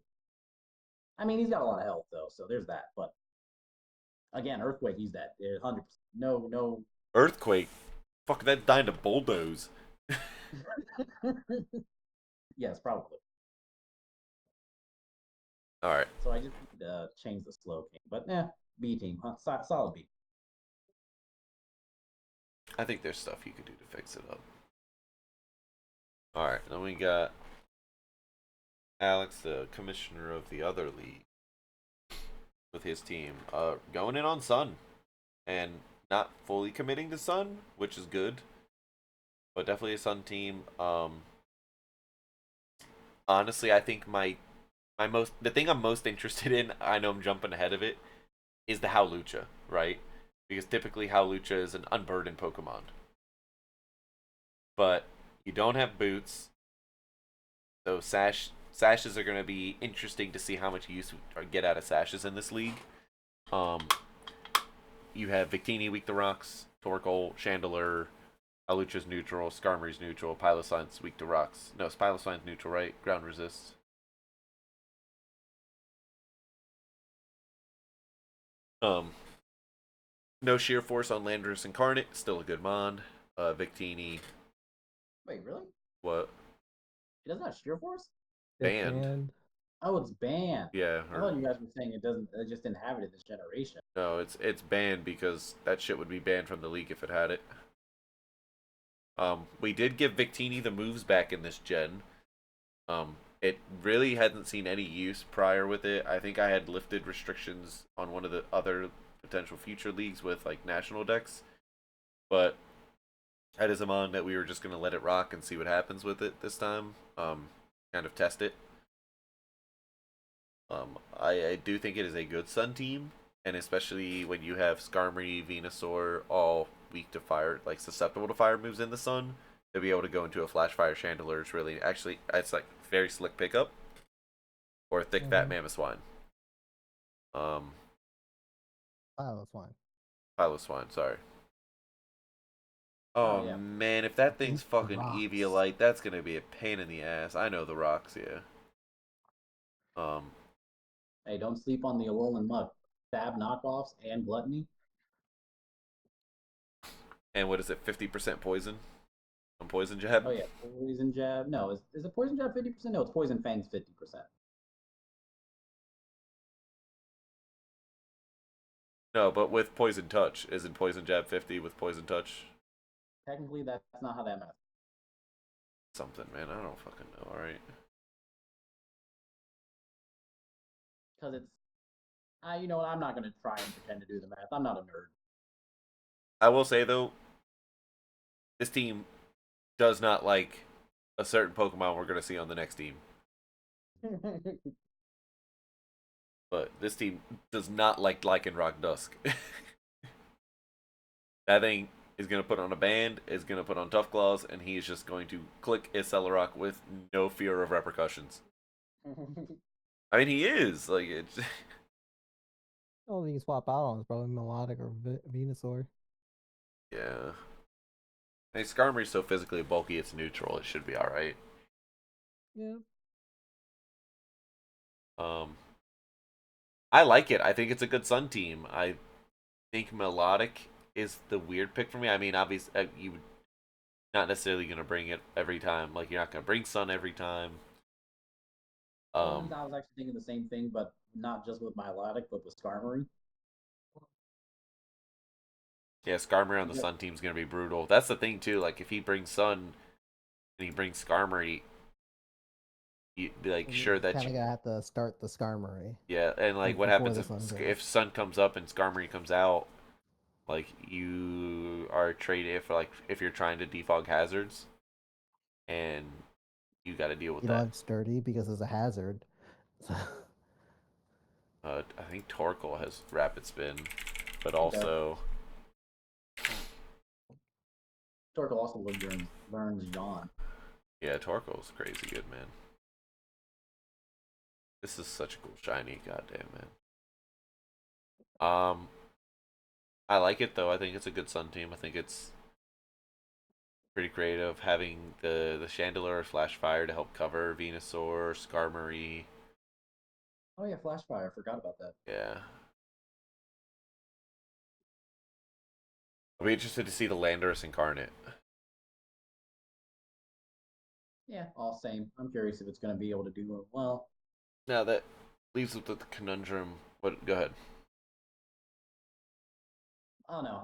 I mean, he's got a lot of health though, so there's that. But again, earthquake, he's dead. 100%. No, no. Earthquake. Fuck, that dying to bulldoze. Yes, probably. All right. So I just need to change the slow king. But B team, huh? Solid B. I think there's stuff you could do to fix it up. All right. Then we got Alex, the commissioner of the other league, with his team, going in on Sun, and not fully committing to Sun, which is good, but definitely a Sun team. Honestly, I think the thing I'm most interested in, I know I'm jumping ahead of it, is the Howlucha, right? Because typically Howlucha is an unburdened Pokemon. But you don't have boots, so sashes are going to be interesting to see how much use or get out of sashes in this league. You have Victini weak to rocks, Torkoal, Chandelure, Howlucha's neutral, Skarmory's neutral, Piloscine's weak to rocks. No, Piloscine's neutral, right? Ground resist. No sheer force on Landorus Incarnate, still a good mon. Victini, Wait, really? what? It doesn't have sheer force? It's Banned. banned. Oh, it's banned. Yeah, I thought you guys were saying it doesn't. It just didn't have it in this generation. no, it's banned because that shit would be banned from the league if it had it. We did give Victini the moves back in this gen. It really hadn't seen any use prior with it. I think I had lifted restrictions on one of the other potential future leagues with like national decks, but that is a mon that we were just gonna let it rock and see what happens with it this time. Kind of test it. I do think it is a good Sun team, and especially when you have Skarmory, Venusaur, all weak to fire, like susceptible to fire moves in the Sun, to be able to go into a Flash Fire Chandelure is really actually it's like very slick pickup, or a thick fat Mamoswine. Oh, that's fine. Piloswine, sorry. Oh Oh yeah. man, if that thing's Weak to fucking rocks. Eviolite, that's gonna be a pain in the ass. I know the rocks, yeah. Hey, don't sleep on the Alolan Mug. Fab knockoffs and gluttony. And what is it? 50% poison on poison jab. Oh yeah, poison jab. No, is it poison jab 50%? No, it's poison fangs 50%. No, but with poison touch, isn't poison jab 50 with poison touch? Technically, that's not how that matters. Something, man. I don't fucking know. All right. Because it's, you know what? I'm not gonna try and pretend to do the math. I'm not a nerd. I will say though, this team does not like a certain Pokemon we're gonna see on the next team. But this team does not like Lycanroc Dusk. That thing is gonna put on a band, is gonna put on Tough Claws, and he is just going to click Accelerock with no fear of repercussions. I mean, he is like it's. The only thing you can swap out on is probably Melodic or Venusaur. Yeah. I mean, Skarmory's so physically bulky, it's neutral. It should be all right. Yeah. Um, I like it. I think it's a good Sun team. I think Melodic is the weird pick for me. I mean, obviously, you not necessarily gonna bring it every time. Like you're not gonna bring Sun every time. Well, I was actually thinking the same thing, but not just with Milotic, but with Skarmory. Yeah, Skarmory on the Yeah. Sun team's gonna be brutal. That's the thing too. Like if he brings Sun and he brings Skarmory, you be like sure that Kind you. of gotta have to start the Skarmory. Yeah, and like what Before happens the Sun goes. if Sun comes up and Skarmory comes out? Like you are trading if you're trying to defog hazards, and you got to deal with You don't that. have Sturdy because it's a hazard. So, I think Torkoal has rapid spin, but It does. also Torkoal also learns Yawn. yeah, Torkoal's crazy good, man. This is such a cool shiny, goddamn man. I like it though. I think it's a good Sun team. I think it's pretty creative having the Chandelure Flash Fire to help cover Venusaur, Skarmory. Oh yeah, Flashfire. I forgot about that. Yeah. I'll be interested to see the Landorus incarnate. Yeah, all same. I'm curious if it's going to be able to do well. Now that leaves us with the conundrum. But go ahead. I don't know.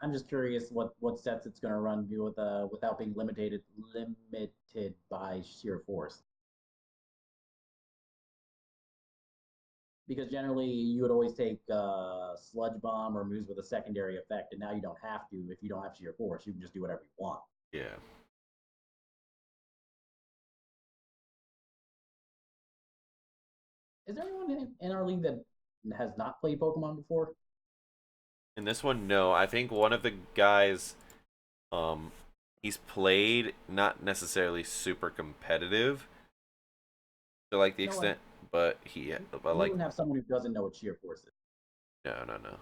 I'm just curious what sets it's going to run with without being limited by sheer force. Because generally you would always take Sludge Bomb or moves with a secondary effect, and now you don't have to if you don't have sheer force. You can just do whatever you want. Yeah. Is there anyone in our league that has not played Pokemon before? In this one, no. I think one of the guys, um, he's played not necessarily super competitive to like the You know what? extent, but he, but We like, wouldn't have someone who doesn't know what sheer force is. no.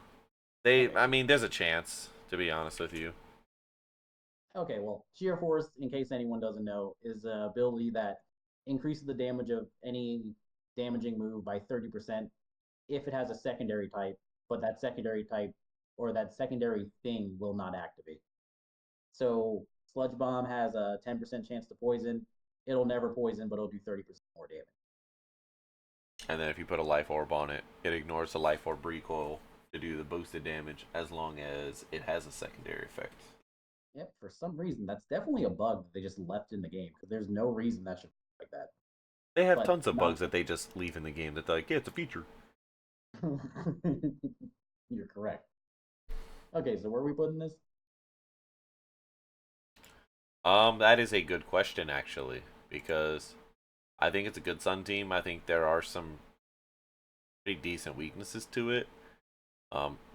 They, Okay, I cool. mean, there's a chance to be honest with you. Okay, well, sheer force, in case anyone doesn't know, is an ability that increases the damage of any damaging move by 30% if it has a secondary type, but that secondary type or that secondary thing will not activate. So Sludge Bomb has a 10% chance to poison. It'll never poison, but it'll do 30% more damage. And then if you put a life orb on it, it ignores the life orb recoil to do the boosted damage as long as it has a secondary effect. Yep, for some reason, that's definitely a bug that they just left in the game because there's no reason that should be like that. They have But tons of not. bugs that they just leave in the game that they're like, yeah, it's a feature. You're correct. Okay, so where are we putting this? That is a good question actually, because I think it's a good Sun team. I think there are some pretty decent weaknesses to it.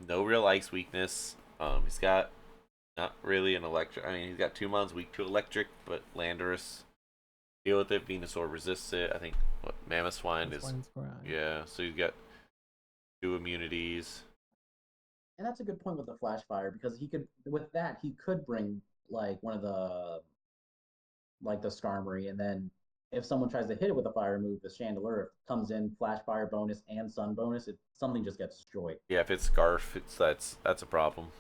No real ice weakness. He's got not really an electric. I mean, he's got 2 months weak to electric, but Landorus deal with it. Venusaur resists it. I think what Mammoth Swine That's is. one's grind. Yeah, so he's got 2 immunities. And that's a good point with the flash fire because he could with that he could bring like one of the like the Skarmory, and then if someone tries to hit it with a fire move, the Chandelure comes in flash fire bonus and sun bonus. It something just gets destroyed. Yeah, if it's Scarf, that's a problem.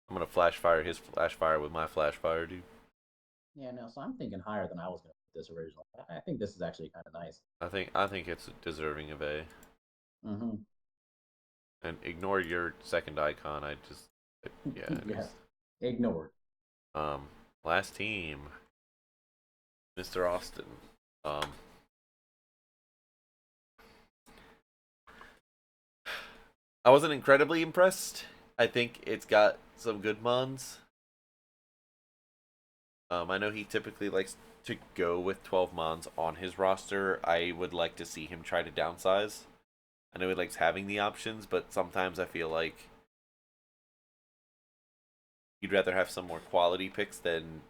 I'm gonna flash fire his flash fire with my flash fire, dude. Yeah, no. So I'm thinking higher than I was going to put this originally. I think this is actually kind of nice. I think it's deserving of A. Mm-hmm. And ignore your second icon. I just yeah, it is. Yes. Ignored. Um, last team, Mr. Austin. Um, I wasn't incredibly impressed. I think it's got some good mons. I know he typically likes to go with 12 mons on his roster. I would like to see him try to downsize. I know he likes having the options, but sometimes I feel like you'd rather have some more quality picks than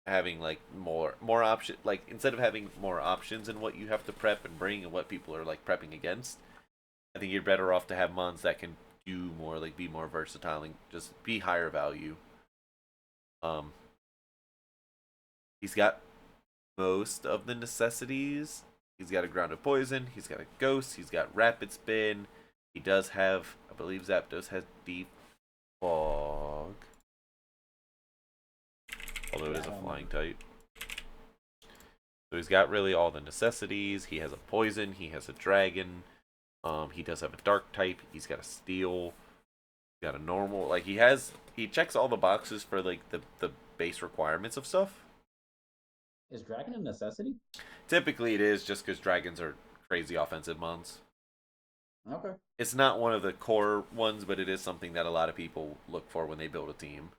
having like more option, like instead of having more options in what you have to prep and bring and what people are like prepping against. I think you're better off to have mons that can do more, like be more versatile and just be higher value. Um, he's got most of the necessities. He's got a ground of poison. He's got a ghost. He's got rapid spin. He does have, I believe Zapdos has deep fog, although it Yeah, is I a don't flying remember. type. So he's got really all the necessities. He has a poison. He has a dragon. He does have a dark type. He's got a steel. He's got a normal. Like he checks all the boxes for like the base requirements of stuff. Is Dragon a necessity? Typically, it is just because dragons are crazy offensive mons. Okay. It's not one of the core ones, but it is something that a lot of people look for when they build a team.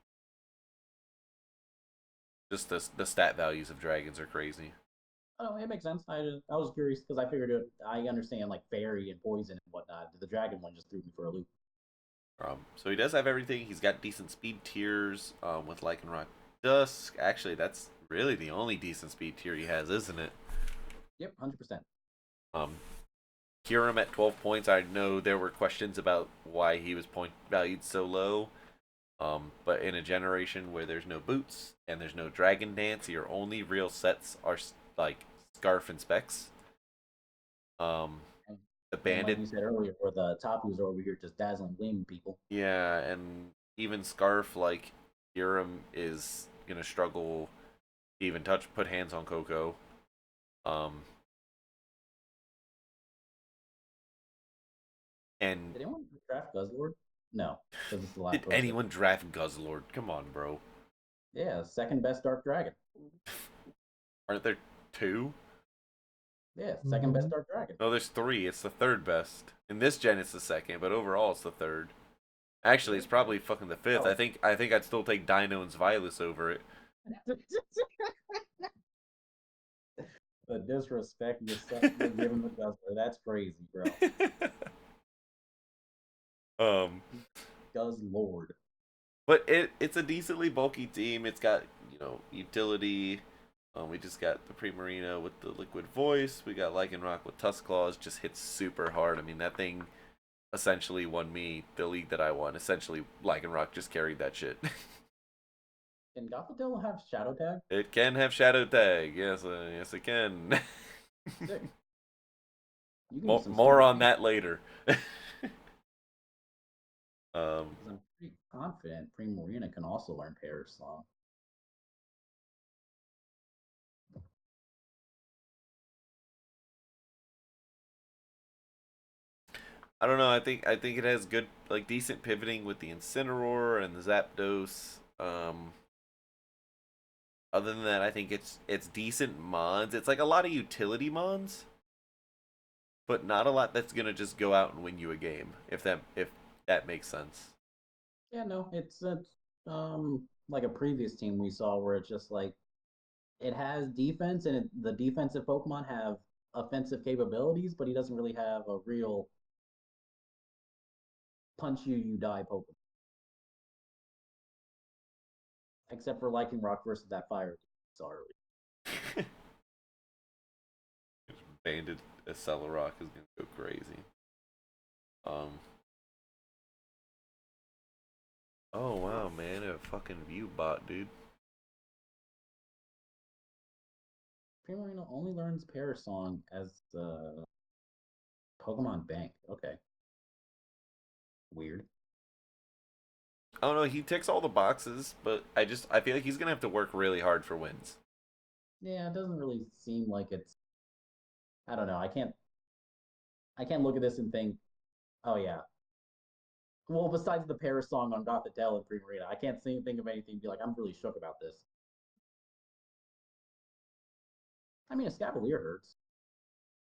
Just the stat values of dragons are crazy. Oh, it makes sense. I was curious because I figured it. I understand like fairy and poison and whatnot. The dragon one just threw me for a loop. So he does have everything. He's got decent speed tiers with Lycanroc Dusk. Actually, that's really the only decent speed tier he has, isn't it? Yep, 100%. Um, Kyurem at 12 points, I know there were questions about why he was point valued so low. But in a generation where there's no boots and there's no dragon dance, your only real sets are like scarf and specs. And, The and like bandit, you said earlier, where the Tapus are over here just dazzling gleaming people. yeah, and even scarf like Kyurem is gonna struggle to even put hands on Coco. Um, and Did anyone draft Guzzlord? No, because it's the last did roster. anyone draft Guzzlord? Come on, bro. Yeah, second best Dark Dragon. Aren't there two? Yeah, second best Mhm. Dark Dragon. No, there's three. It's the third best. In this gen, it's the second, but overall, it's the third. Actually, it's probably fucking the fifth. Oh. I think I'd still take Dino and Vilus over it. The disrespect you're giving the Guzzler. That's crazy, bro. um, Guzzlord. but it's a decently bulky team. It's got utility. We just got the Primarina with the Liquid Voice. We got Lycanroc with Tusk Claws. Just hits super hard. I mean, that thing essentially won me the league that I won. Essentially, Lycanroc just carried that shit. Can Gothitelle have Shadow Tag? It can have Shadow Tag. Yes, yes, it can. Sick. You can use some More Sludge on Bomb. that later. I'm pretty confident Primarina can also learn Perish Song. I don't know. I think it has good, like, decent pivoting with the Incineroar and the Zapdos. Other than that, I think it's decent mons. It's like a lot of utility mons, but not a lot that's gonna just go out and win you a game. If that makes sense. Yeah, no, it's like a previous team we saw where it's just like it has defense and the defensive Pokemon have offensive capabilities, but he doesn't really have a real punch you die Pokemon. Except for Liking Rock versus that fire. Sorry. Banded Accelerock is gonna go crazy. Um. Oh wow, man, a fucking view bot, dude. Primarina only learns Perish Song as Pokemon Bank. Okay. Weird. I don't know. He ticks all the boxes, but I feel like he's gonna have to work really hard for wins. Yeah, it doesn't really seem like it's I don't know. I can't look at this and think, oh yeah. Well, besides the Paris song on Gothitelle and Primarina, I can't think of anything and be like, I'm really shook about this. I mean, a Scavalier hurts.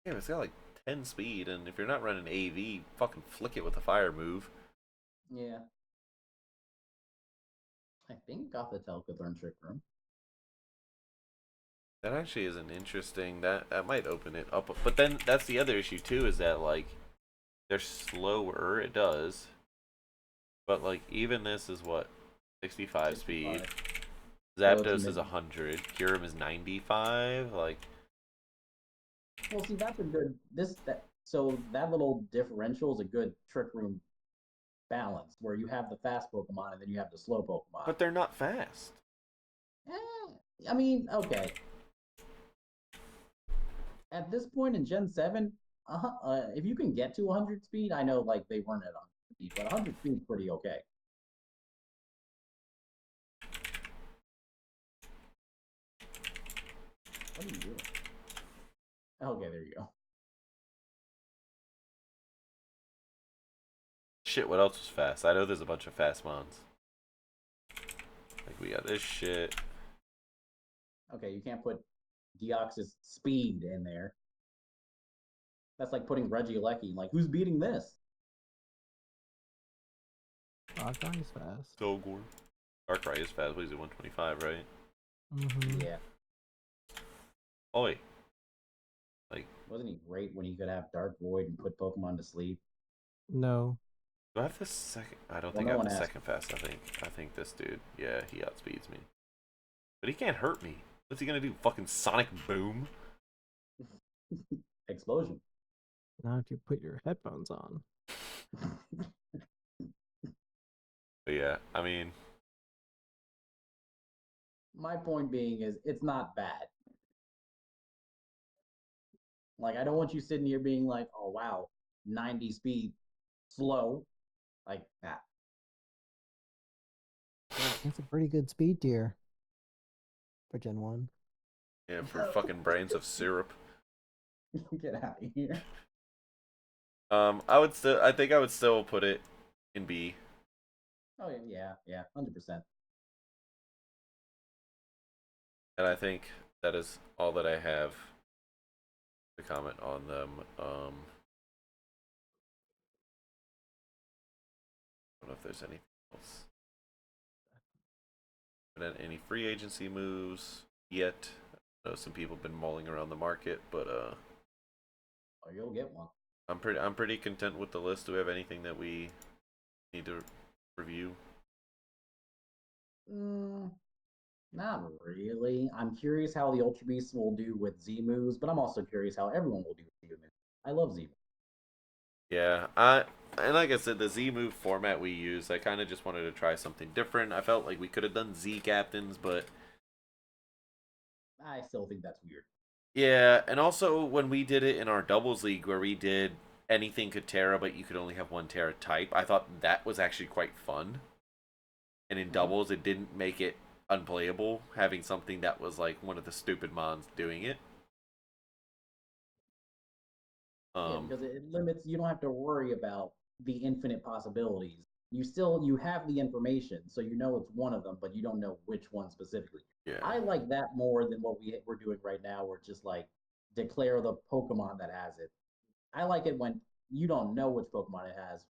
Yeah, it's got like 10 speed, and if you're not running AV, fucking flick it with a fire move. Yeah. I think Gothitelle could learn Trick Room. That actually is an interesting. That might open it up, but then that's the other issue too. Is that like they're slower? It does, but like even this is what 65 speed. 65. So it's Zapdos is mid. 100. Kyurem is 95. Like Well, see, that's a good so that little differential is a good Trick Room balance where you have the fast Pokemon and then you have the slow Pokemon. but they're not fast. I mean, okay. At this point in Gen 7, if you can get to 100 speed, I know like they weren't at 100 speed, but 100 speed is pretty okay. What are you doing? Okay, there you go. Shit, what else was fast? I know there's a bunch of fast mons. Like we got this shit. Okay, you can't put Deoxys speed in there. That's like putting Regieleki. Like, who's beating this? Darkrai is fast. Dolgor. Darkrai is fast. What is it? 125, right? Mm-hmm. Yeah. Oi. Like, Wasn't he great when he could have Dark Void and put Pokemon to sleep? No. do I have the second? I don't Well, think no I have one the asked. second fast. I think this dude. Yeah, he outspeeds me. But he can't hurt me. What's he gonna do? Fucking Sonic Boom? Explosion. Now if you put your headphones on. But yeah, I mean, My point being is it's not bad. Like I don't want you sitting here being like, oh wow, 90 speed, slow, like that. It's a pretty good speed tier for Gen 1. yeah, for fucking brains of syrup. Get out of here. I think I would still put it in B. Oh yeah, 100%. And I think that is all that I have to comment on them. I don't know if there's anything else. Been any free agency moves yet? I know some people have been mulling around the market, but Oh, you'll get one. I'm pretty content with the list. Do we have anything that we need to review? Mm, not really. I'm curious how the Ultra Beasts will do with Z moves, but I'm also curious how everyone will do with Z moves. I love Z moves. Yeah, and like I said, the Z move format we use, I kind of just wanted to try something different. I felt like we could have done Z captains, but I still think that's weird. yeah, and also when we did it in our doubles league where we did anything could Terra, but you could only have one Terra type, I thought that was actually quite fun. And in Mhm. doubles, it didn't make it unplayable having something that was like one of the stupid mons doing it. Yeah, Um, because it limits. You don't have to worry about the infinite possibilities. You have the information, so you know it's one of them, but you don't know which one specifically. yeah, I like that more than what we're doing right now, where it's just like declare the Pokemon that has it. I like it when you don't know which Pokemon it has,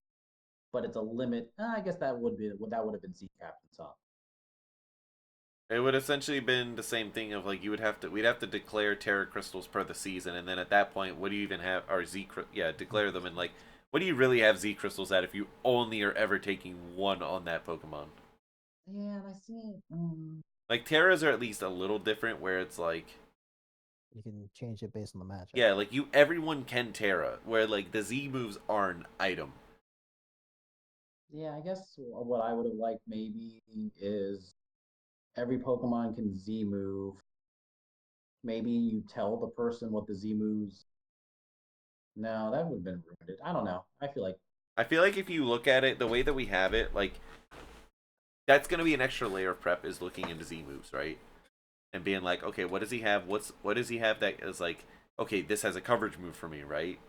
but it's a limit. I guess that would have been Z Captain's huh? it would essentially been the same thing of like we'd have to declare Terra crystals per the season, and then at that point, what do you even have? Or yeah, declare them and like, what do you really have Z crystals at if you only are ever taking one on that Pokemon? Yeah, and I see. Like Terras are at least a little different, where it's like, You can change it based on the matchup. yeah, like everyone can Terra, where like the Z moves are an item. Yeah, I guess what I would have liked maybe is every Pokemon can Z move. Maybe you tell the person what the Z moves. No, that would have been ruined. I don't know. I feel like I feel like if you look at it the way that we have it, like that's gonna be an extra layer of prep is looking into Z moves, right? And being like, okay, what does he have? What does he have that is like, okay, this has a coverage move for me, right?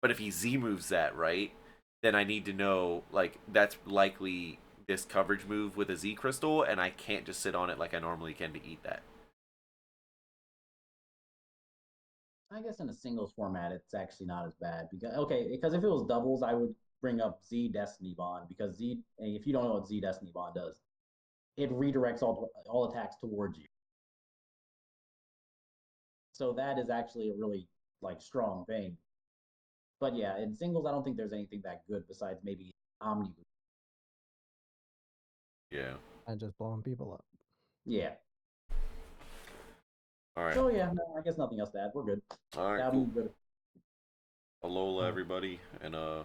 But if he Z moves that, right, then I need to know like that's likely this coverage move with a Z crystal, and I can't just sit on it like I normally can to eat that. I guess in a singles format, it's actually not as bad because if it was doubles, I would bring up Z Destiny Bond because Z. If you don't know what Z Destiny Bond does, it redirects all attacks towards you. So that is actually a really like strong thing. But yeah, in singles, I don't think there's anything that good besides maybe Omni. Yeah. And just blowing people up. Yeah. All right. So yeah, no, I guess nothing else to add. We're good. All right. Cool. I'm good. Alola, Alright. everybody, and this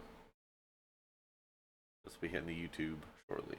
will be hitting the YouTube shortly.